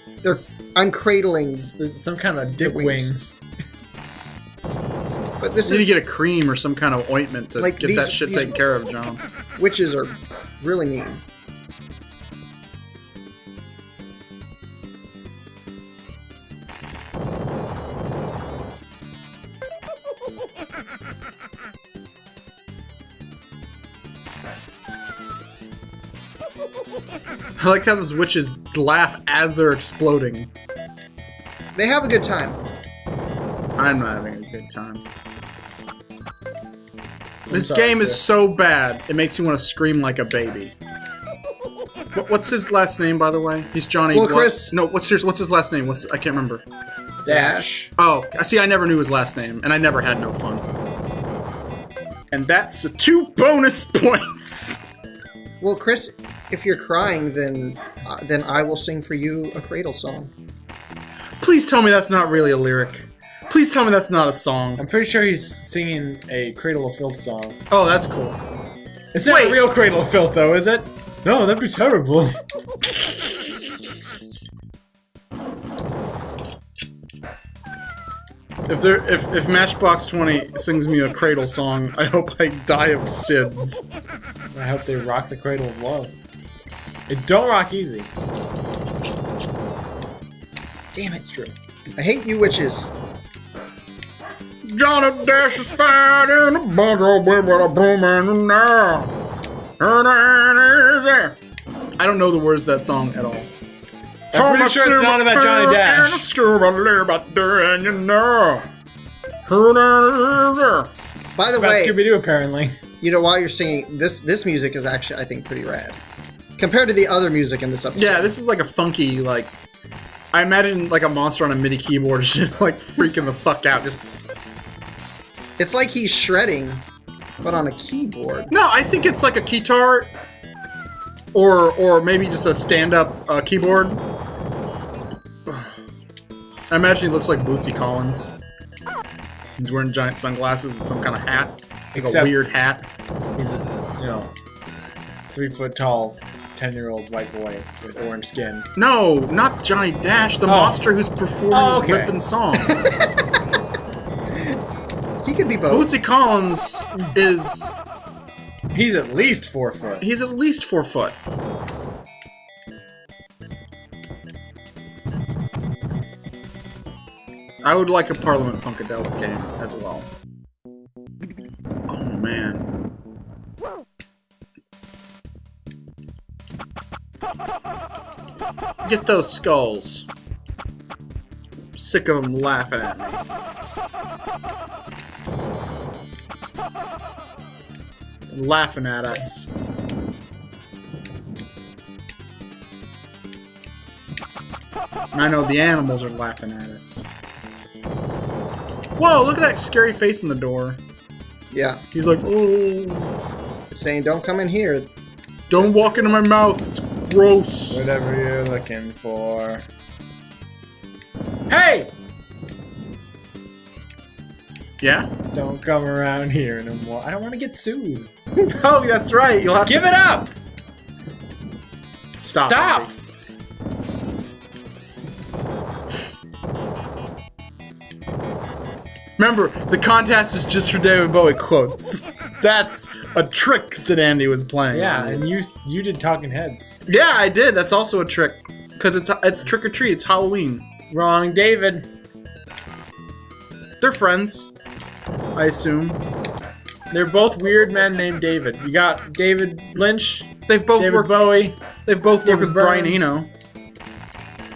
Speaker 2: I'm cradling.
Speaker 3: There's some kind of dick
Speaker 2: wings.
Speaker 3: wings.
Speaker 2: But this
Speaker 1: You need
Speaker 2: is
Speaker 1: to get a cream or some kind of ointment to
Speaker 2: Like
Speaker 1: get that
Speaker 2: these-
Speaker 1: shit
Speaker 2: these-
Speaker 1: taken care of, John.
Speaker 2: witches are really mean.
Speaker 1: I like how those witches laugh as they're exploding.
Speaker 2: They have a good time.
Speaker 1: I'm not having a good time. This
Speaker 3: sorry,
Speaker 1: game is
Speaker 3: Chris.
Speaker 1: so bad, it makes you want to scream like a baby. What's his last name, by the way? He's Johnny.
Speaker 2: Well,
Speaker 1: what?
Speaker 2: Chris-
Speaker 1: No, what's his last name? I can't remember.
Speaker 2: Dash.
Speaker 1: Oh, see, I never knew his last name, and I never had no fun. And that's 2 bonus points.
Speaker 2: Well, Chris, if you're crying, then I will sing for you a cradle song.
Speaker 1: Please tell me that's not really a lyric. Please tell me that's not a song.
Speaker 3: I'm pretty sure he's singing a Cradle of Filth song.
Speaker 1: Oh, that's cool.
Speaker 3: It's not
Speaker 1: Wait.
Speaker 3: a real Cradle of Filth, though, is it? No, that'd be terrible.
Speaker 1: If Matchbox 20 sings me a cradle song, I hope I die of SIDS.
Speaker 3: I hope they rock the Cradle of Love. It don't rock easy. Damn, it's true.
Speaker 2: I hate you, witches.
Speaker 1: Johnny Dash is fine in a bunch of women with a broom in now. I don't know the words to that song at all.
Speaker 3: I'm pretty sure it's not about Johnny Dash.
Speaker 2: By the
Speaker 3: About
Speaker 2: way,
Speaker 3: Scooby-Doo, apparently.
Speaker 2: you know, while you're singing, this music is actually, I think, pretty rad. Compared to the other music in this episode.
Speaker 1: Yeah, this is like a funky, like... I imagine like a monster on a MIDI keyboard just like freaking the fuck out. Just
Speaker 2: It's like he's shredding, but on a keyboard.
Speaker 1: No, I think it's like a guitar or maybe just a stand-up keyboard. I imagine he looks like Bootsy Collins. He's wearing giant sunglasses and some kind of hat. Like
Speaker 3: Except-
Speaker 1: a weird hat.
Speaker 3: He's a, 3 foot tall, 10-year-old white boy with orange skin.
Speaker 1: No, not Johnny Dash, the monster who's performing
Speaker 3: Oh,
Speaker 1: his
Speaker 3: okay.
Speaker 1: ripping song.
Speaker 2: He could be both.
Speaker 1: Bootsy Collins is...
Speaker 3: He's at least 4 foot.
Speaker 1: He's at least 4 foot. I would like a Parliament Funkadelic game as well. Oh man. Get those skulls. I'm sick of them laughing at me. Laughing at us. And I know the animals are laughing at us. Whoa, look at that scary face in the door.
Speaker 2: Yeah.
Speaker 1: He's like, oh,
Speaker 2: It's saying, don't come in here.
Speaker 1: don't walk into my mouth. It's gross.
Speaker 3: Whatever you're looking for. Hey!
Speaker 1: Yeah?
Speaker 3: Don't come around here no more. I don't want to get sued.
Speaker 1: Oh, that's right. You'll have
Speaker 3: Give it up!
Speaker 1: to stop.
Speaker 3: Stop!
Speaker 1: Andy. Remember, the contest is just for David Bowie quotes. That's a trick that Andy was playing.
Speaker 3: Yeah, and you did Talking Heads.
Speaker 1: Yeah, I did. That's also a trick. Because it's trick or treat. It's Halloween.
Speaker 3: Wrong, David.
Speaker 1: They're friends, I assume.
Speaker 3: They're both weird men named David. You got David Lynch,
Speaker 1: They've both
Speaker 3: David
Speaker 1: worked.
Speaker 3: Bowie.
Speaker 1: They've both worked
Speaker 3: David
Speaker 1: with Brian
Speaker 3: Byrne.
Speaker 1: Eno.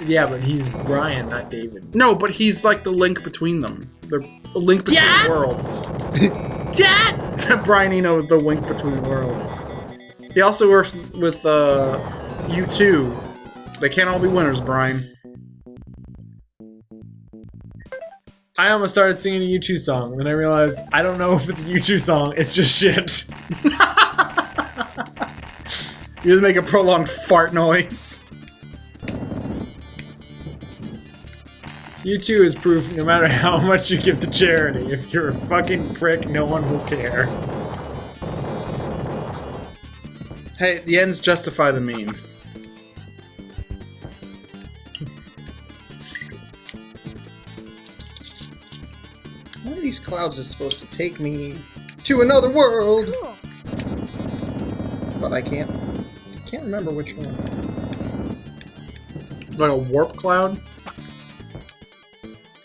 Speaker 3: Yeah, but he's Brian, not David.
Speaker 1: No, but he's like the link between them. They're a link between
Speaker 3: Dad?
Speaker 1: worlds.
Speaker 3: Dad!
Speaker 1: Brian Eno is the link between worlds. He also works with U2. They can't all be winners, Brian.
Speaker 3: I almost started singing a U2 song, and then I realized I don't know if it's a U2 song. It's just shit.
Speaker 1: You just make a prolonged fart noise.
Speaker 3: U2 is proof no matter how much you give to charity, if you're a fucking prick, no one will care.
Speaker 1: Hey, the ends justify the means.
Speaker 2: One of these clouds is supposed to take me to another world. But I can't remember which one.
Speaker 1: Like a warp cloud?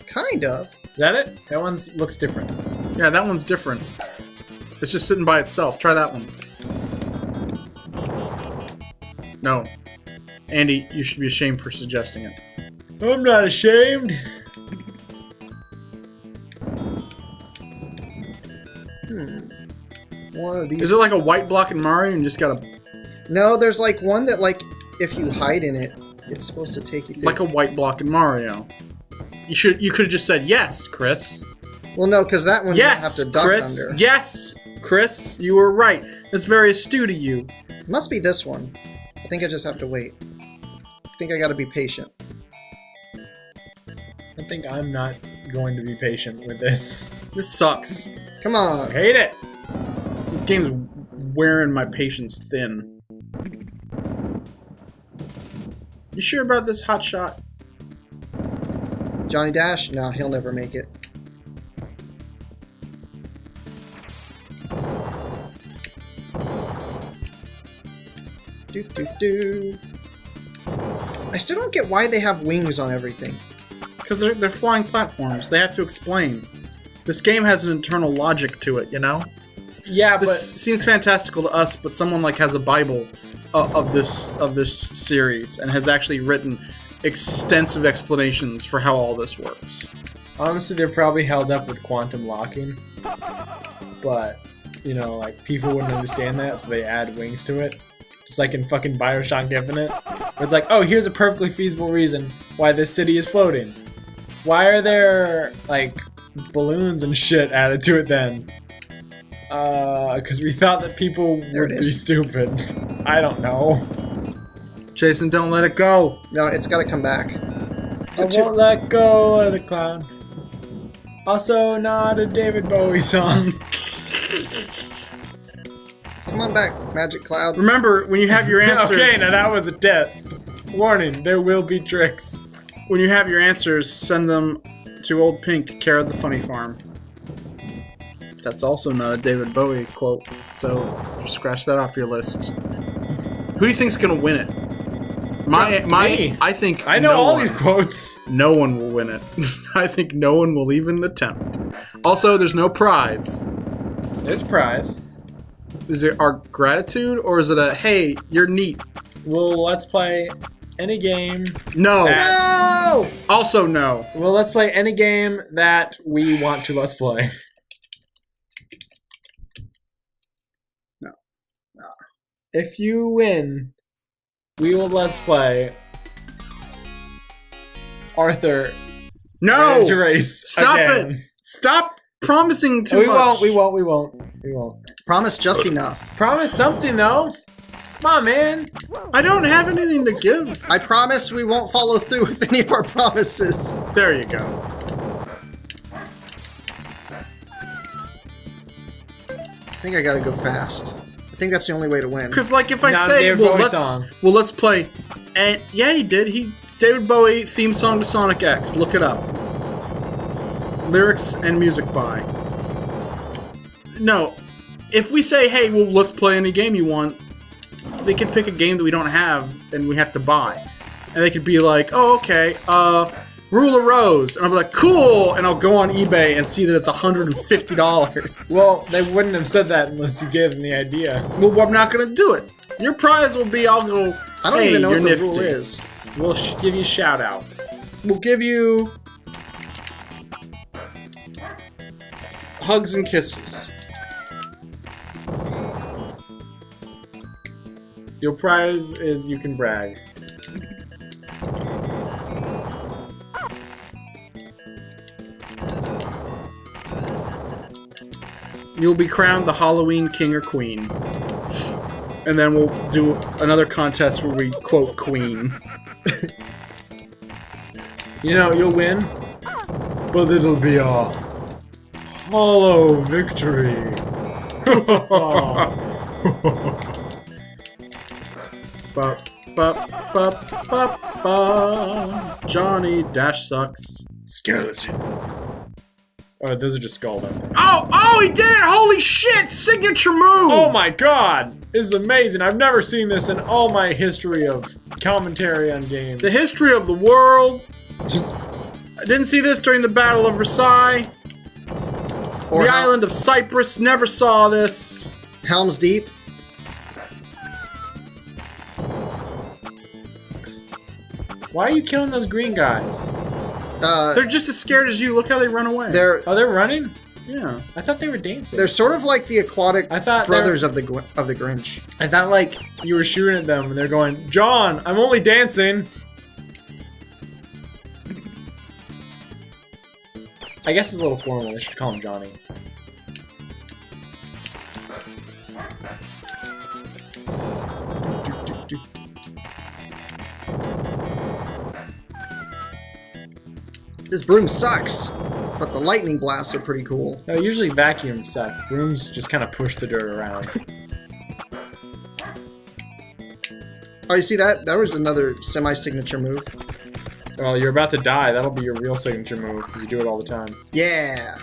Speaker 2: Kind of.
Speaker 3: Is that it? That one looks different.
Speaker 1: Yeah, that one's different. It's just sitting by itself. Try that one. No. Andy, you should be ashamed for suggesting it.
Speaker 3: I'm not ashamed.
Speaker 2: One of these.
Speaker 1: Is it like a white block in Mario and you just gotta...
Speaker 2: No, there's like one that like if you hide in it, it's supposed to take you through.
Speaker 1: Like a white block in Mario. You could have just said yes, Chris.
Speaker 2: Well, no, because that one
Speaker 1: Yes,
Speaker 2: you have to duck
Speaker 1: Chris.
Speaker 2: under.
Speaker 1: Yes, Chris. You were right. That's very astute of you.
Speaker 2: It must be this one. I think I just have to wait. I think I gotta be patient.
Speaker 3: I think I'm not going to be patient with this.
Speaker 1: This sucks.
Speaker 2: Come
Speaker 3: I
Speaker 2: on.
Speaker 3: hate it.
Speaker 1: This game's wearing my patience thin. You sure about this hot shot?
Speaker 2: Johnny Dash? No, he'll never make it. Do do do. I still don't get why they have wings on everything.
Speaker 1: Because they're flying platforms. They have to explain. This game has an internal logic to it, you know?
Speaker 3: Yeah,
Speaker 1: This seems fantastical to us, but someone like has a Bible of this series and has actually written extensive explanations for how all this works.
Speaker 3: but honestly, they're probably held up with quantum locking. But, you know, like, people wouldn't understand that, so they add wings to it. Just like in fucking Bioshock Infinite. Where it's like, oh, here's a perfectly feasible reason why this city is floating. Why are there, like, balloons and shit added to it then? Because we thought that people
Speaker 2: There
Speaker 3: would
Speaker 2: it
Speaker 3: be
Speaker 2: is.
Speaker 3: stupid. I don't know.
Speaker 1: Jason, don't let it go.
Speaker 2: No, it's gotta come back.
Speaker 3: I won't let go of the clown. Also, not a David Bowie song.
Speaker 2: Come on back, Magic Cloud.
Speaker 1: Remember, when you have your answers,
Speaker 3: Okay, now that was a test. Warning, there will be tricks.
Speaker 1: when you have your answers, send them to Old Pink, care of the Funny Farm. That's also not a David Bowie quote, so scratch that off your list. Who do you think's gonna win it?
Speaker 3: Me.
Speaker 1: I think
Speaker 3: I know
Speaker 1: no
Speaker 3: all
Speaker 1: one.
Speaker 3: these quotes.
Speaker 1: No one will win it. I think no one will even attempt. Also, there's no prize.
Speaker 3: There's prize.
Speaker 1: Is it our gratitude, or is it a hey, you're neat?
Speaker 3: Well, let's play any game.
Speaker 1: No.
Speaker 2: No!
Speaker 1: Also, no.
Speaker 3: Well, let's play any game that we want to let's play.
Speaker 1: No.
Speaker 3: If you win, we will let's play Arthur
Speaker 1: No.
Speaker 3: Rage Race.
Speaker 1: Stop
Speaker 3: again.
Speaker 1: it. Stop promising too
Speaker 3: We
Speaker 1: much.
Speaker 3: won't.
Speaker 2: Promise just enough.
Speaker 3: Promise something though. Come on, man.
Speaker 1: I don't have anything to give.
Speaker 2: I promise we won't follow through with any of our promises.
Speaker 1: There you go.
Speaker 2: I think I gotta go fast. I think that's the only way to win.
Speaker 1: Because, like, if I
Speaker 3: Not a
Speaker 1: say,
Speaker 3: David
Speaker 1: well,
Speaker 3: Bowie
Speaker 1: let's
Speaker 3: song.
Speaker 1: let's play, and yeah, he did. David Bowie theme song to Sonic X. Look it up. Lyrics and music by. No, if we say, hey, well, let's play any game you want, they could pick a game that we don't have and we have to buy, and they could be like, oh, okay, Rule of Rose, and I'll be like, cool, and I'll go on eBay and see that it's $150.
Speaker 3: Well, they wouldn't have said that unless you gave them the idea.
Speaker 1: Well, I'm not gonna do it. Your prize will be I'll go.
Speaker 2: I don't
Speaker 1: hey,
Speaker 2: even know
Speaker 1: you're
Speaker 2: what the
Speaker 1: nifty.
Speaker 2: rule is.
Speaker 3: We'll give you a shout out.
Speaker 1: We'll give you hugs and kisses.
Speaker 3: Your prize is you can brag.
Speaker 1: You'll be crowned the Halloween king or queen. And then we'll do another contest where we quote queen.
Speaker 3: You know, you'll win, but it'll be a hollow victory.
Speaker 1: Ba, ba, ba, ba, ba. Johnny Dash sucks.
Speaker 3: Skeleton. Oh, those are just skulls, I think.
Speaker 1: Oh, he did it! Holy shit! Signature move!
Speaker 3: Oh my god! This is amazing. I've never seen this in all my history of commentary on games.
Speaker 1: The history of the world. I didn't see this during the Battle of Versailles.
Speaker 2: Or
Speaker 1: The
Speaker 2: Hel-
Speaker 1: island of Cyprus never saw this.
Speaker 2: Helm's Deep.
Speaker 3: Why are you killing those green guys?
Speaker 2: They're
Speaker 1: They're just as scared as you. Look how they run away.
Speaker 3: Oh, they're running?
Speaker 1: Yeah.
Speaker 3: I thought they were dancing.
Speaker 2: they're sort of like the aquatic
Speaker 3: I thought
Speaker 2: brothers of the Grinch.
Speaker 3: I thought like you were shooting at them and they're going, John, I'm only dancing. I guess it's a little formal. They should call him Johnny.
Speaker 2: This broom sucks, but the lightning blasts are pretty cool.
Speaker 3: No, usually vacuum suck. Brooms just kind of push the dirt around.
Speaker 2: Oh, you see that? That was another semi-signature move.
Speaker 3: Well, you're about to die. That'll be your real signature move because you do it all the time.
Speaker 2: Yeah.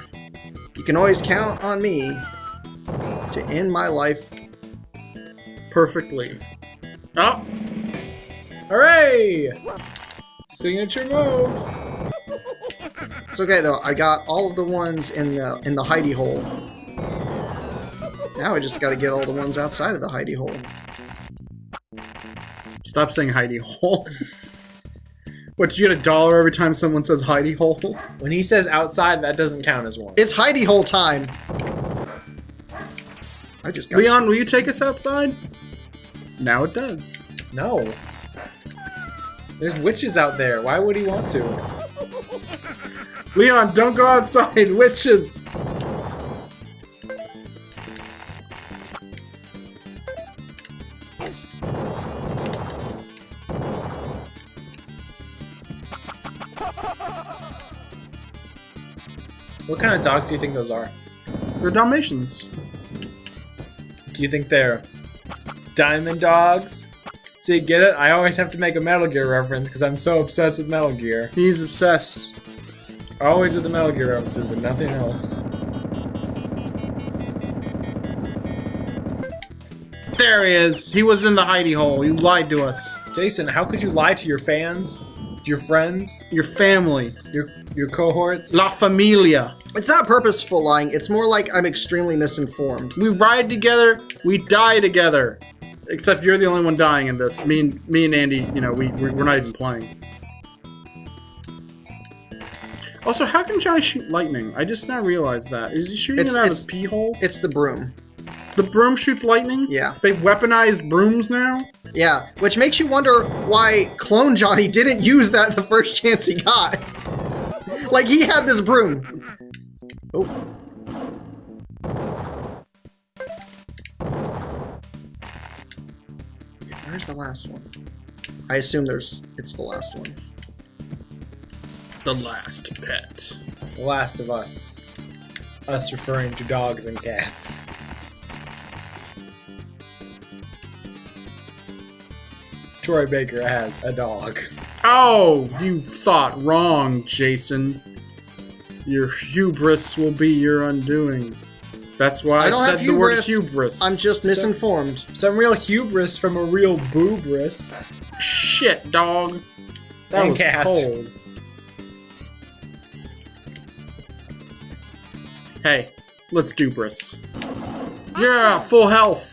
Speaker 2: You can always count on me to end my life.
Speaker 1: Perfectly. Oh,
Speaker 3: Hooray! Signature move.
Speaker 2: It's okay though. I got all of the ones in the hidey hole. Now I just got to get all the ones outside of the hidey hole.
Speaker 1: stop saying hidey hole. What, you get $1 every time someone says hidey hole?
Speaker 3: When he says outside, that doesn't count as one.
Speaker 2: It's hidey hole time. I just got
Speaker 1: Leon, will you take us outside? Now it does.
Speaker 3: No. There's witches out there. Why would he want to?
Speaker 1: Leon, don't go outside, witches!
Speaker 3: What kind of dogs do you think those are?
Speaker 1: They're Dalmatians.
Speaker 3: Do you think they're diamond dogs? See, get it? I always have to make a Metal Gear reference because I'm so obsessed with Metal Gear.
Speaker 1: He's obsessed.
Speaker 3: Always with the Metal Gear references and nothing else.
Speaker 1: There he is. He was in the hidey hole. You lied to us.
Speaker 3: Jason, how could you lie to your fans, your friends,
Speaker 1: Your family.
Speaker 3: your cohorts?
Speaker 1: La Familia.
Speaker 2: It's not purposeful lying. It's more like I'm extremely misinformed.
Speaker 1: We ride together. We die together. Except you're the only one dying in this. Me and Andy, you know, we're not even playing. Also, how can Johnny shoot lightning? I just now realized that. Is he shooting it out of his pee hole?
Speaker 2: It's the broom.
Speaker 1: The broom shoots lightning?
Speaker 2: Yeah.
Speaker 1: They've weaponized brooms now?
Speaker 2: Yeah, which makes you wonder why Clone Johnny didn't use that the first chance he got. Like, he had this broom. Oh. Okay, where's the last one? I assume it's the last one.
Speaker 1: The last pet.
Speaker 3: The Last of Us. Us referring to dogs and cats. Troy Baker has a dog.
Speaker 1: Oh, you thought wrong, Jason. Your hubris will be your undoing. That's why I
Speaker 2: don't
Speaker 1: said
Speaker 2: have
Speaker 1: the word
Speaker 2: hubris.
Speaker 1: hubris.
Speaker 2: I'm just misinformed.
Speaker 3: Some real hubris from a real boobris.
Speaker 1: Shit, dog. That
Speaker 3: And
Speaker 1: was
Speaker 3: cat.
Speaker 1: cold. Hey, let's dubris. Yeah, full health.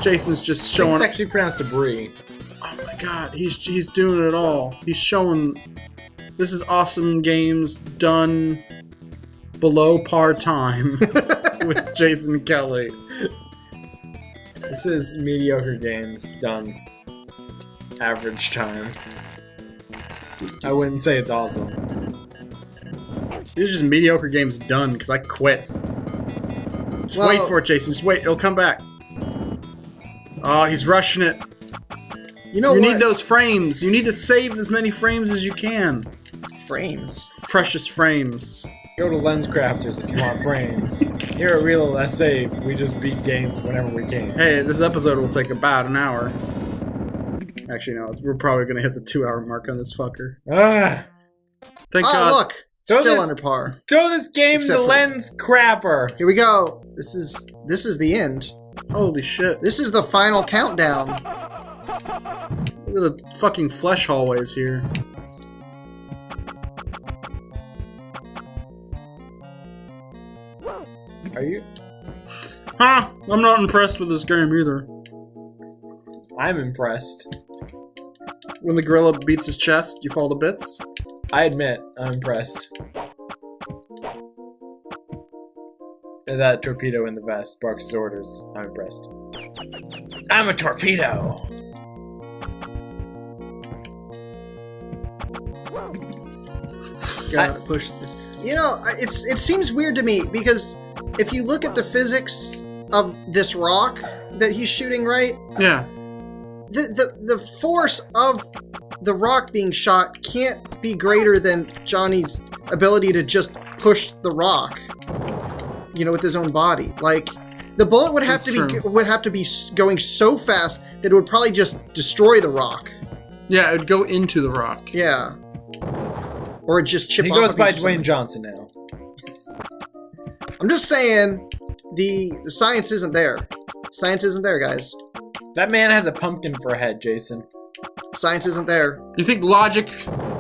Speaker 1: Jason's just
Speaker 3: I think
Speaker 1: showing.
Speaker 3: it's actually pronounced a brie.
Speaker 1: Oh my god, he's doing it all. He's showing. This is awesome games done below par time with Jason Kelly.
Speaker 3: This is mediocre games done average time. I wouldn't say it's awesome.
Speaker 1: These are just mediocre games done because I quit. Just wait for it, Jason. Just wait. It'll come back. Oh, he's rushing it.
Speaker 2: You know
Speaker 1: You
Speaker 2: what?
Speaker 1: need those frames. You need to save as many frames as you can.
Speaker 2: frames.
Speaker 1: Precious frames.
Speaker 3: Go to Lens Crafters if you want frames. Here at Real Let's Save, we just beat games whenever we can.
Speaker 1: Hey, this episode will take about an hour. Actually, no. We're probably going to hit the 2-hour mark on this fucker.
Speaker 3: Ah!
Speaker 1: Thank
Speaker 2: Oh,
Speaker 1: God.
Speaker 2: look!
Speaker 3: Throw
Speaker 2: Still
Speaker 3: this-
Speaker 2: under par.
Speaker 3: Throw this game
Speaker 2: Except
Speaker 3: to
Speaker 2: for-
Speaker 3: Lens Crapper!
Speaker 2: Here we go. This is the end.
Speaker 1: Holy shit.
Speaker 2: This is the final countdown.
Speaker 1: Look at the fucking flesh hallways here.
Speaker 3: Are you?
Speaker 1: Huh? I'm not impressed with this game either.
Speaker 3: I'm impressed.
Speaker 1: When the gorilla beats his chest, you fall to bits?
Speaker 3: I admit, I'm impressed. And that torpedo in the vest barks his orders. I'm impressed. I'm a torpedo!
Speaker 2: Gotta push this. You know, it seems weird to me because if you look at the physics of this rock that he's shooting, right?
Speaker 1: Yeah.
Speaker 2: The force of the rock being shot can't be greater than Johnny's ability to just push the rock, you know, with his own body. Like the bullet would have
Speaker 1: That's
Speaker 2: to be
Speaker 1: true.
Speaker 2: going so fast that it would probably just destroy the rock.
Speaker 1: Yeah, it would go into the rock.
Speaker 2: Yeah. Or it'd just chip
Speaker 3: He
Speaker 2: off
Speaker 3: goes
Speaker 2: a
Speaker 3: by
Speaker 2: piece or
Speaker 3: Dwayne
Speaker 2: something.
Speaker 3: Johnson now.
Speaker 2: I'm just saying the science isn't there. Science isn't there, guys.
Speaker 3: That man has a pumpkin for a head, Jason.
Speaker 2: Science isn't there.
Speaker 1: You think logic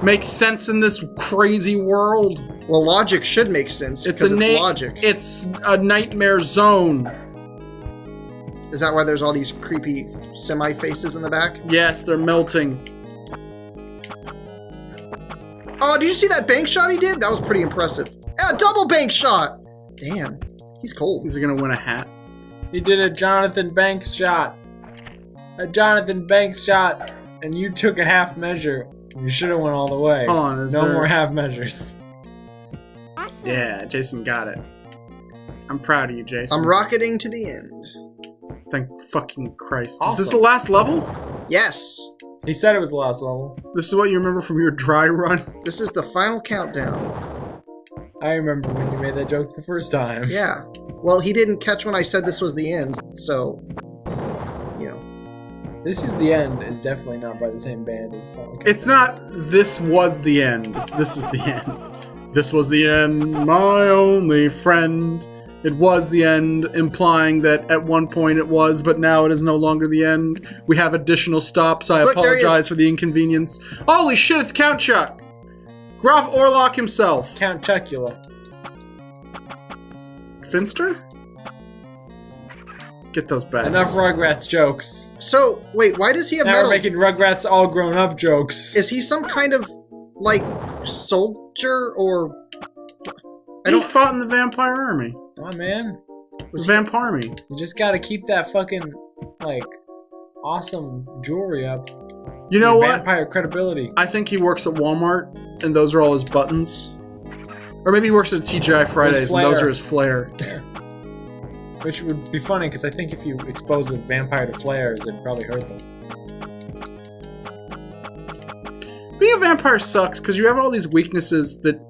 Speaker 1: makes sense in this crazy world?
Speaker 2: Well, logic should make sense because it's logic.
Speaker 1: It's a nightmare zone.
Speaker 2: Is that why there's all these creepy semi-faces in the back?
Speaker 1: Yes, they're melting.
Speaker 2: Oh, did you see that bank shot he did? That was pretty impressive. Yeah, double bank shot! Damn, he's cold.
Speaker 1: Is he gonna win a hat?
Speaker 3: He did a Jonathan Banks shot. A Jonathan Banks shot, and you took a half measure. You should have went all the way.
Speaker 1: Hold on, is
Speaker 3: no
Speaker 1: there-
Speaker 3: more half measures.
Speaker 1: Yeah, Jason got it. I'm proud of you, Jason.
Speaker 2: I'm rocketing to the end.
Speaker 1: Thank fucking Christ. Is
Speaker 3: Awesome.
Speaker 1: this the last level?
Speaker 2: Yes,
Speaker 3: He said it was the last level.
Speaker 1: This is what you remember from your dry run?
Speaker 2: this is the final countdown.
Speaker 3: I remember when you made that joke the first time.
Speaker 2: Yeah. Well, he didn't catch when I said this was the end, so, you know.
Speaker 3: This is the end is definitely not by the same band as Final Countdown.
Speaker 1: It's not this was the end. It's this is the end. This was the end, my only friend. It was the end, implying that at one point it was, but now it is no longer the end. We have additional stops. I
Speaker 2: Look, there he
Speaker 1: apologize
Speaker 2: is.
Speaker 1: for the inconvenience. Holy shit, it's Count Chuck! Graf Orlok himself.
Speaker 3: Count Chocula.
Speaker 1: Finster? Get those bats.
Speaker 3: Enough Rugrats jokes.
Speaker 2: So, wait, why does he have
Speaker 3: Now we're
Speaker 2: medals?
Speaker 3: making Rugrats all grown up jokes.
Speaker 2: Is he some kind of, like, soldier or... I
Speaker 1: He
Speaker 2: don't...
Speaker 1: fought in the Vampire Army.
Speaker 3: Come on, man.
Speaker 1: The Vampire Army.
Speaker 3: You just gotta keep that fucking, like, awesome jewelry up.
Speaker 1: You know
Speaker 3: Your
Speaker 1: what?
Speaker 3: Vampire credibility.
Speaker 1: I think he works at Walmart, and those are all his buttons. Or maybe he works at TGI Fridays, and those
Speaker 3: flair.
Speaker 1: are his flair.
Speaker 3: Which would be funny, because I think if you expose a vampire to flares, it'd probably hurt them.
Speaker 1: Being a vampire sucks, because you have all these weaknesses that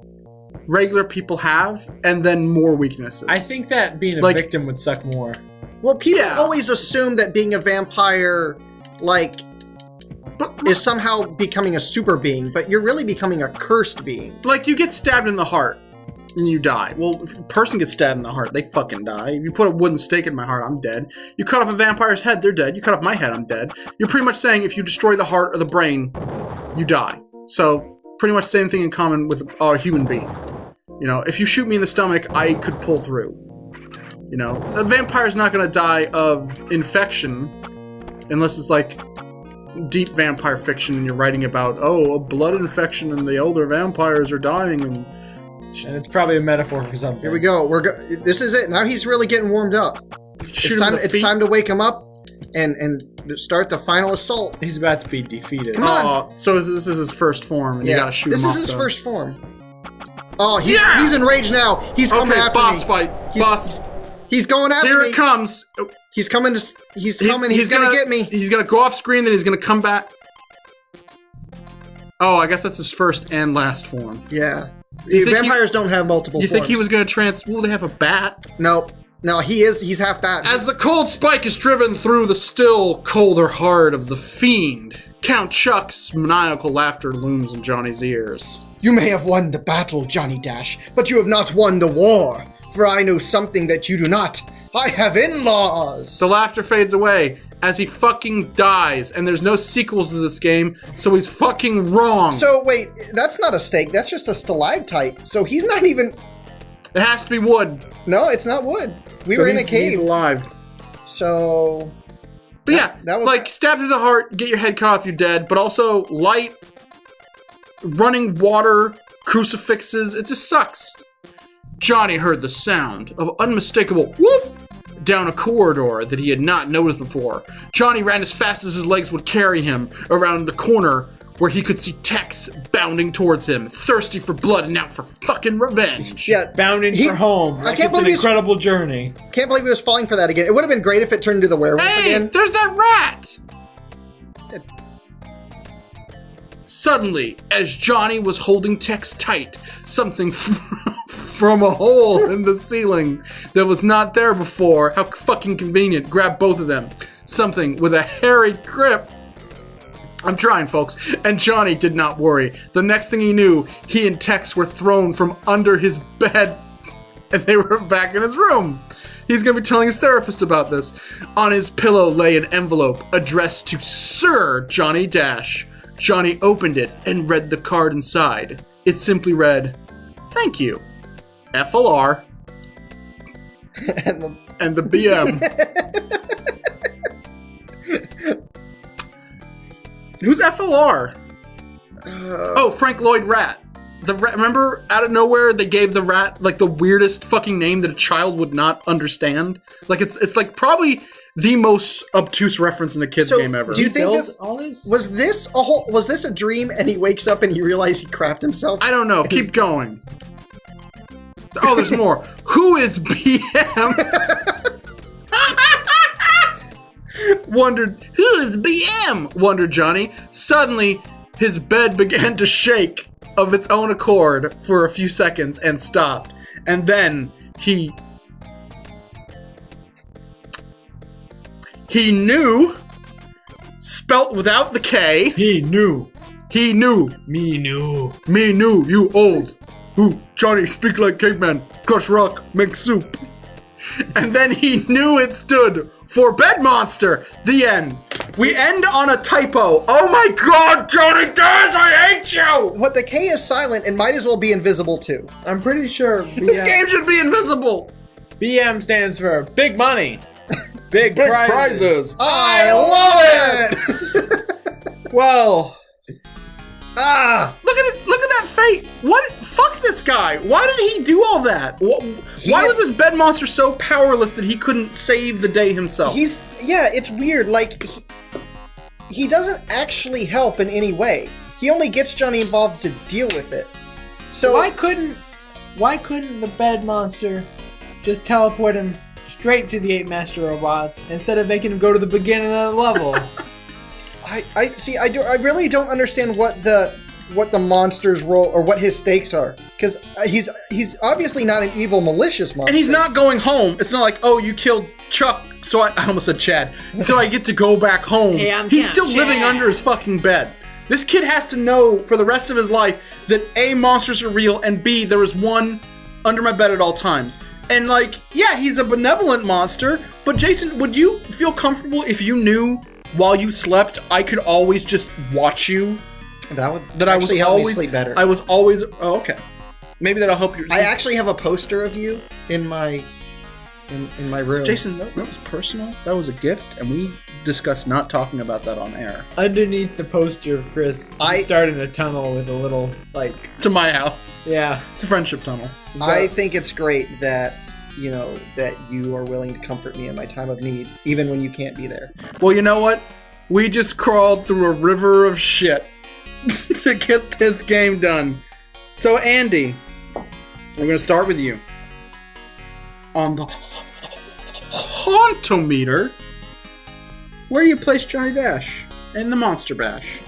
Speaker 1: regular people have, and then more weaknesses.
Speaker 3: I think that being a
Speaker 1: Like-
Speaker 3: victim would suck more.
Speaker 2: Well, people
Speaker 1: Yeah.
Speaker 2: always assume that being a vampire, like,
Speaker 1: But,
Speaker 2: is somehow becoming a super being, but you're really becoming a cursed being.
Speaker 1: like, you get stabbed in the heart, and you die. Well, if a person gets stabbed in the heart, they fucking die. If you put a wooden stake in my heart, I'm dead. You cut off a vampire's head, they're dead. You cut off my head, I'm dead. You're pretty much saying if you destroy the heart or the brain, you die. So, pretty much same thing in common with a human being. You know, if you shoot me in the stomach, I could pull through. You know, a vampire's not gonna die of infection unless it's like deep vampire fiction and you're writing about, oh, a blood infection and the older vampires are dying and
Speaker 3: And it's probably a metaphor for something.
Speaker 2: Here we go. This is it. Now he's really getting warmed up.
Speaker 1: shoot
Speaker 2: It's
Speaker 1: him
Speaker 2: time.
Speaker 1: in the
Speaker 2: It's
Speaker 1: feet.
Speaker 2: time to wake him up and start the final assault.
Speaker 3: He's about to be defeated.
Speaker 2: Come on.
Speaker 1: Oh, so this is his first form, and you gotta shoot
Speaker 2: this
Speaker 1: him
Speaker 2: is
Speaker 1: off.
Speaker 2: his
Speaker 1: though.
Speaker 2: first form. Oh,
Speaker 1: Yeah!
Speaker 2: he's enraged now. He's coming
Speaker 1: Okay,
Speaker 2: after
Speaker 1: boss
Speaker 2: me.
Speaker 1: fight.
Speaker 2: He's-
Speaker 1: Boss.
Speaker 2: He's going after
Speaker 1: Here
Speaker 2: me.
Speaker 1: it comes.
Speaker 2: He's coming to. He's coming. He's gonna get me.
Speaker 1: He's gonna go off screen, then he's gonna come back. Oh, I guess that's his first and last form.
Speaker 2: Yeah.
Speaker 1: You think
Speaker 2: Vampires don't have multiple
Speaker 1: You
Speaker 2: forms.
Speaker 1: think he was gonna Well, they have a bat.
Speaker 2: Nope. No, he is. He's half bat.
Speaker 1: As the cold spike is driven through the still colder heart of the fiend, Count Chuck's maniacal laughter looms in Johnny's ears.
Speaker 2: You may have won the battle, Johnny Dash, but you have not won the war. For I know something that you do not. I have in-laws.
Speaker 1: The laughter fades away as he fucking dies, and there's no sequels to this game, so he's fucking wrong.
Speaker 2: So wait, that's not a stake. That's just a stalactite. So he's not even.
Speaker 1: It has to be wood.
Speaker 2: No, it's not wood. We
Speaker 1: So
Speaker 2: were in a
Speaker 1: he's
Speaker 2: cave.
Speaker 1: alive.
Speaker 2: So.
Speaker 1: But yeah,
Speaker 2: that was
Speaker 1: like
Speaker 2: that.
Speaker 1: stab through the heart, get your head cut off, you're dead. But also light, running water, crucifixes. It just sucks. Johnny heard the sound of unmistakable woof down a corridor that he had not noticed before. Johnny ran as fast as his legs would carry him around the corner where he could see Tex bounding towards him, thirsty for blood and out for fucking revenge.
Speaker 2: Yeah.
Speaker 3: Bounding
Speaker 2: He-
Speaker 3: for home.
Speaker 2: I
Speaker 3: Like
Speaker 2: can't
Speaker 3: it's an
Speaker 2: believe he's-
Speaker 3: incredible journey.
Speaker 2: Can't believe he was falling for that again. It would have been great if it turned into the werewolf
Speaker 1: Hey,
Speaker 2: again.
Speaker 1: there's that rat! Suddenly, as Johnny was holding Tex tight, something from a hole in the ceiling that was not there before, how fucking convenient, grabbed both of them. Something with a hairy grip. I'm trying, folks. And Johnny did not worry. The next thing he knew, he and Tex were thrown from under his bed, and they were back in his room. He's gonna be telling his therapist about this. On his pillow lay an envelope addressed to Sir Johnny Dash. Johnny opened it and read the card inside. It simply read, "Thank you, FLR, and the BM." Who's FLR? Oh, Frank Lloyd Rat. The rat, remember out of nowhere they gave the rat like the weirdest fucking name that a child would not understand? Like it's like probably the most obtuse reference in a kid's
Speaker 2: So,
Speaker 1: game ever.
Speaker 2: do you think
Speaker 3: Build
Speaker 2: this
Speaker 3: all this?
Speaker 2: was this a dream and he wakes up and he realized he crapped himself?
Speaker 1: I don't know. Keep going. Oh, there's more. Who is BM? Wondered, who is BM? Wondered Johnny. Suddenly, his bed began to shake of its own accord for a few seconds and stopped. And then he knew, spelt without the K.
Speaker 3: He knew.
Speaker 1: He knew.
Speaker 3: Me knew.
Speaker 1: Me knew, you old. Who, Johnny, speak like caveman, crush rock, make soup. And then he knew it stood for Bed Monster. The end. We end on a typo. Oh my god, Johnny Dash, I hate you!
Speaker 2: What the K is silent and might as well be invisible too.
Speaker 3: I'm pretty sure
Speaker 1: This game should be invisible.
Speaker 3: BM stands for big money. Big,
Speaker 1: Big
Speaker 3: prizes.
Speaker 1: prizes.
Speaker 2: I love it.
Speaker 1: Well,
Speaker 2: Ah,
Speaker 1: look at that fate. What? Fuck this guy. Why did he do all that? Why was this Bed Monster so powerless that he couldn't save the day himself?
Speaker 2: it's weird. Like he doesn't actually help in any way. He only gets Johnny involved to deal with it. So
Speaker 3: Why couldn't the bed monster just teleport him straight to the 8 master robots instead of making him go to the beginning of the level?
Speaker 2: I see. I really don't understand what the monster's role or what his stakes are, because he's obviously not an evil, malicious monster.
Speaker 1: And he's not going home. It's not like, oh, you killed Chuck, so I almost said Chad. So I get to go back home.
Speaker 3: Hey, I'm
Speaker 1: he's
Speaker 3: Count
Speaker 1: still living
Speaker 3: Chad.
Speaker 1: under his fucking bed. This kid has to know for the rest of his life that A, monsters are real, and B, there is one under my bed at all times. And like, yeah, he's a benevolent monster, but Jason, would you feel comfortable if you knew while you slept I could always just watch you?
Speaker 2: That would
Speaker 1: That I was
Speaker 2: actually help
Speaker 1: always
Speaker 2: me sleep better.
Speaker 1: I was always okay. Maybe that'll help you.
Speaker 2: I actually have a poster of you in my room.
Speaker 1: Jason, that was personal. That was a gift, and we discussed not talking about that on air.
Speaker 3: Underneath the poster of Chris,
Speaker 2: I-
Speaker 3: he started a tunnel with a little, like,
Speaker 1: To my house.
Speaker 3: yeah.
Speaker 1: It's a friendship tunnel.
Speaker 2: I think it's great that that you are willing to comfort me in my time of need, even when you can't be there.
Speaker 1: Well, you know what? We just crawled through a river of shit to get this game done. So, Andy, we're going to start with you. On the Hauntometer. Where do you place Johnny Dash in the Monster Bash?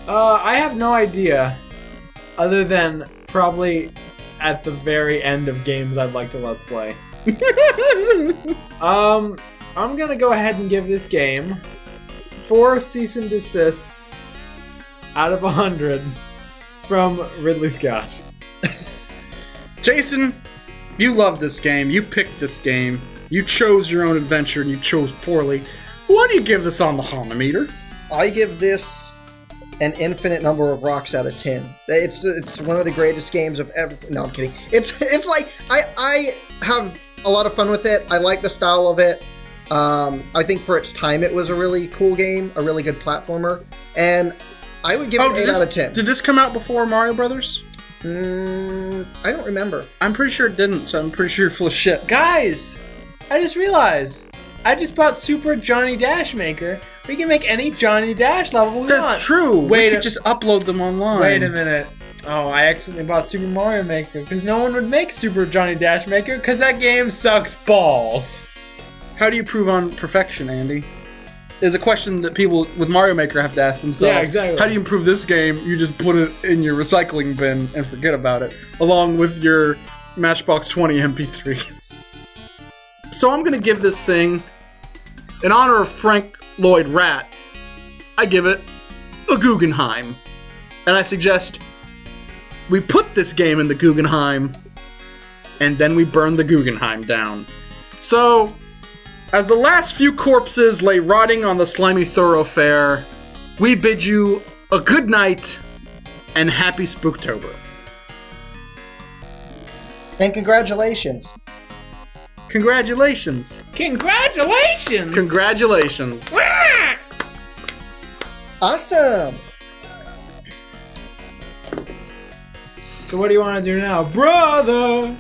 Speaker 3: I have no idea, other than probably at the very end of games I'd like to Let's Play. I'm gonna go ahead and give this game 4 cease and desists out of 100 from Ridley Scott.
Speaker 1: Jason, you love this game. You picked this game. You chose your own adventure and you chose poorly. What do you give this on the Hauntometer?
Speaker 2: I give this an infinite number of rocks out of 10. It's one of the greatest games of ever. No, I'm kidding. It's like I have a lot of fun with it. I like the style of it. I think for its time, it was a really cool game, a really good platformer, and I would give it 8 out of 10.
Speaker 1: Did this come out before Mario Brothers?
Speaker 2: I don't remember.
Speaker 1: I'm pretty sure it didn't, so I'm pretty sure you're full of shit.
Speaker 3: Guys, I just realized I just bought Super Johnny Dash Maker. We can make any Johnny Dash level we want.
Speaker 1: That's true.
Speaker 3: Wait
Speaker 1: we could just upload them online.
Speaker 3: Wait a minute. Oh, I accidentally bought Super Mario Maker because no one would make Super Johnny Dash Maker because that game sucks balls.
Speaker 1: How do you prove on perfection, Andy? Is a question that people with Mario Maker have to ask themselves.
Speaker 3: Yeah, exactly.
Speaker 1: How do you improve this game? You just put it in your recycling bin and forget about it, along with your Matchbox 20 MP3s. So I'm gonna give this thing, in honor of Frank Lloyd Wright, I give it a Guggenheim. And I suggest we put this game in the Guggenheim, and then we burn the Guggenheim down. So, as the last few corpses lay rotting on the slimy thoroughfare, we bid you a good night and happy Spooktober.
Speaker 2: And congratulations.
Speaker 1: Congratulations.
Speaker 3: Congratulations!
Speaker 1: Congratulations.
Speaker 2: Awesome.
Speaker 3: So what do you want to do now, brother?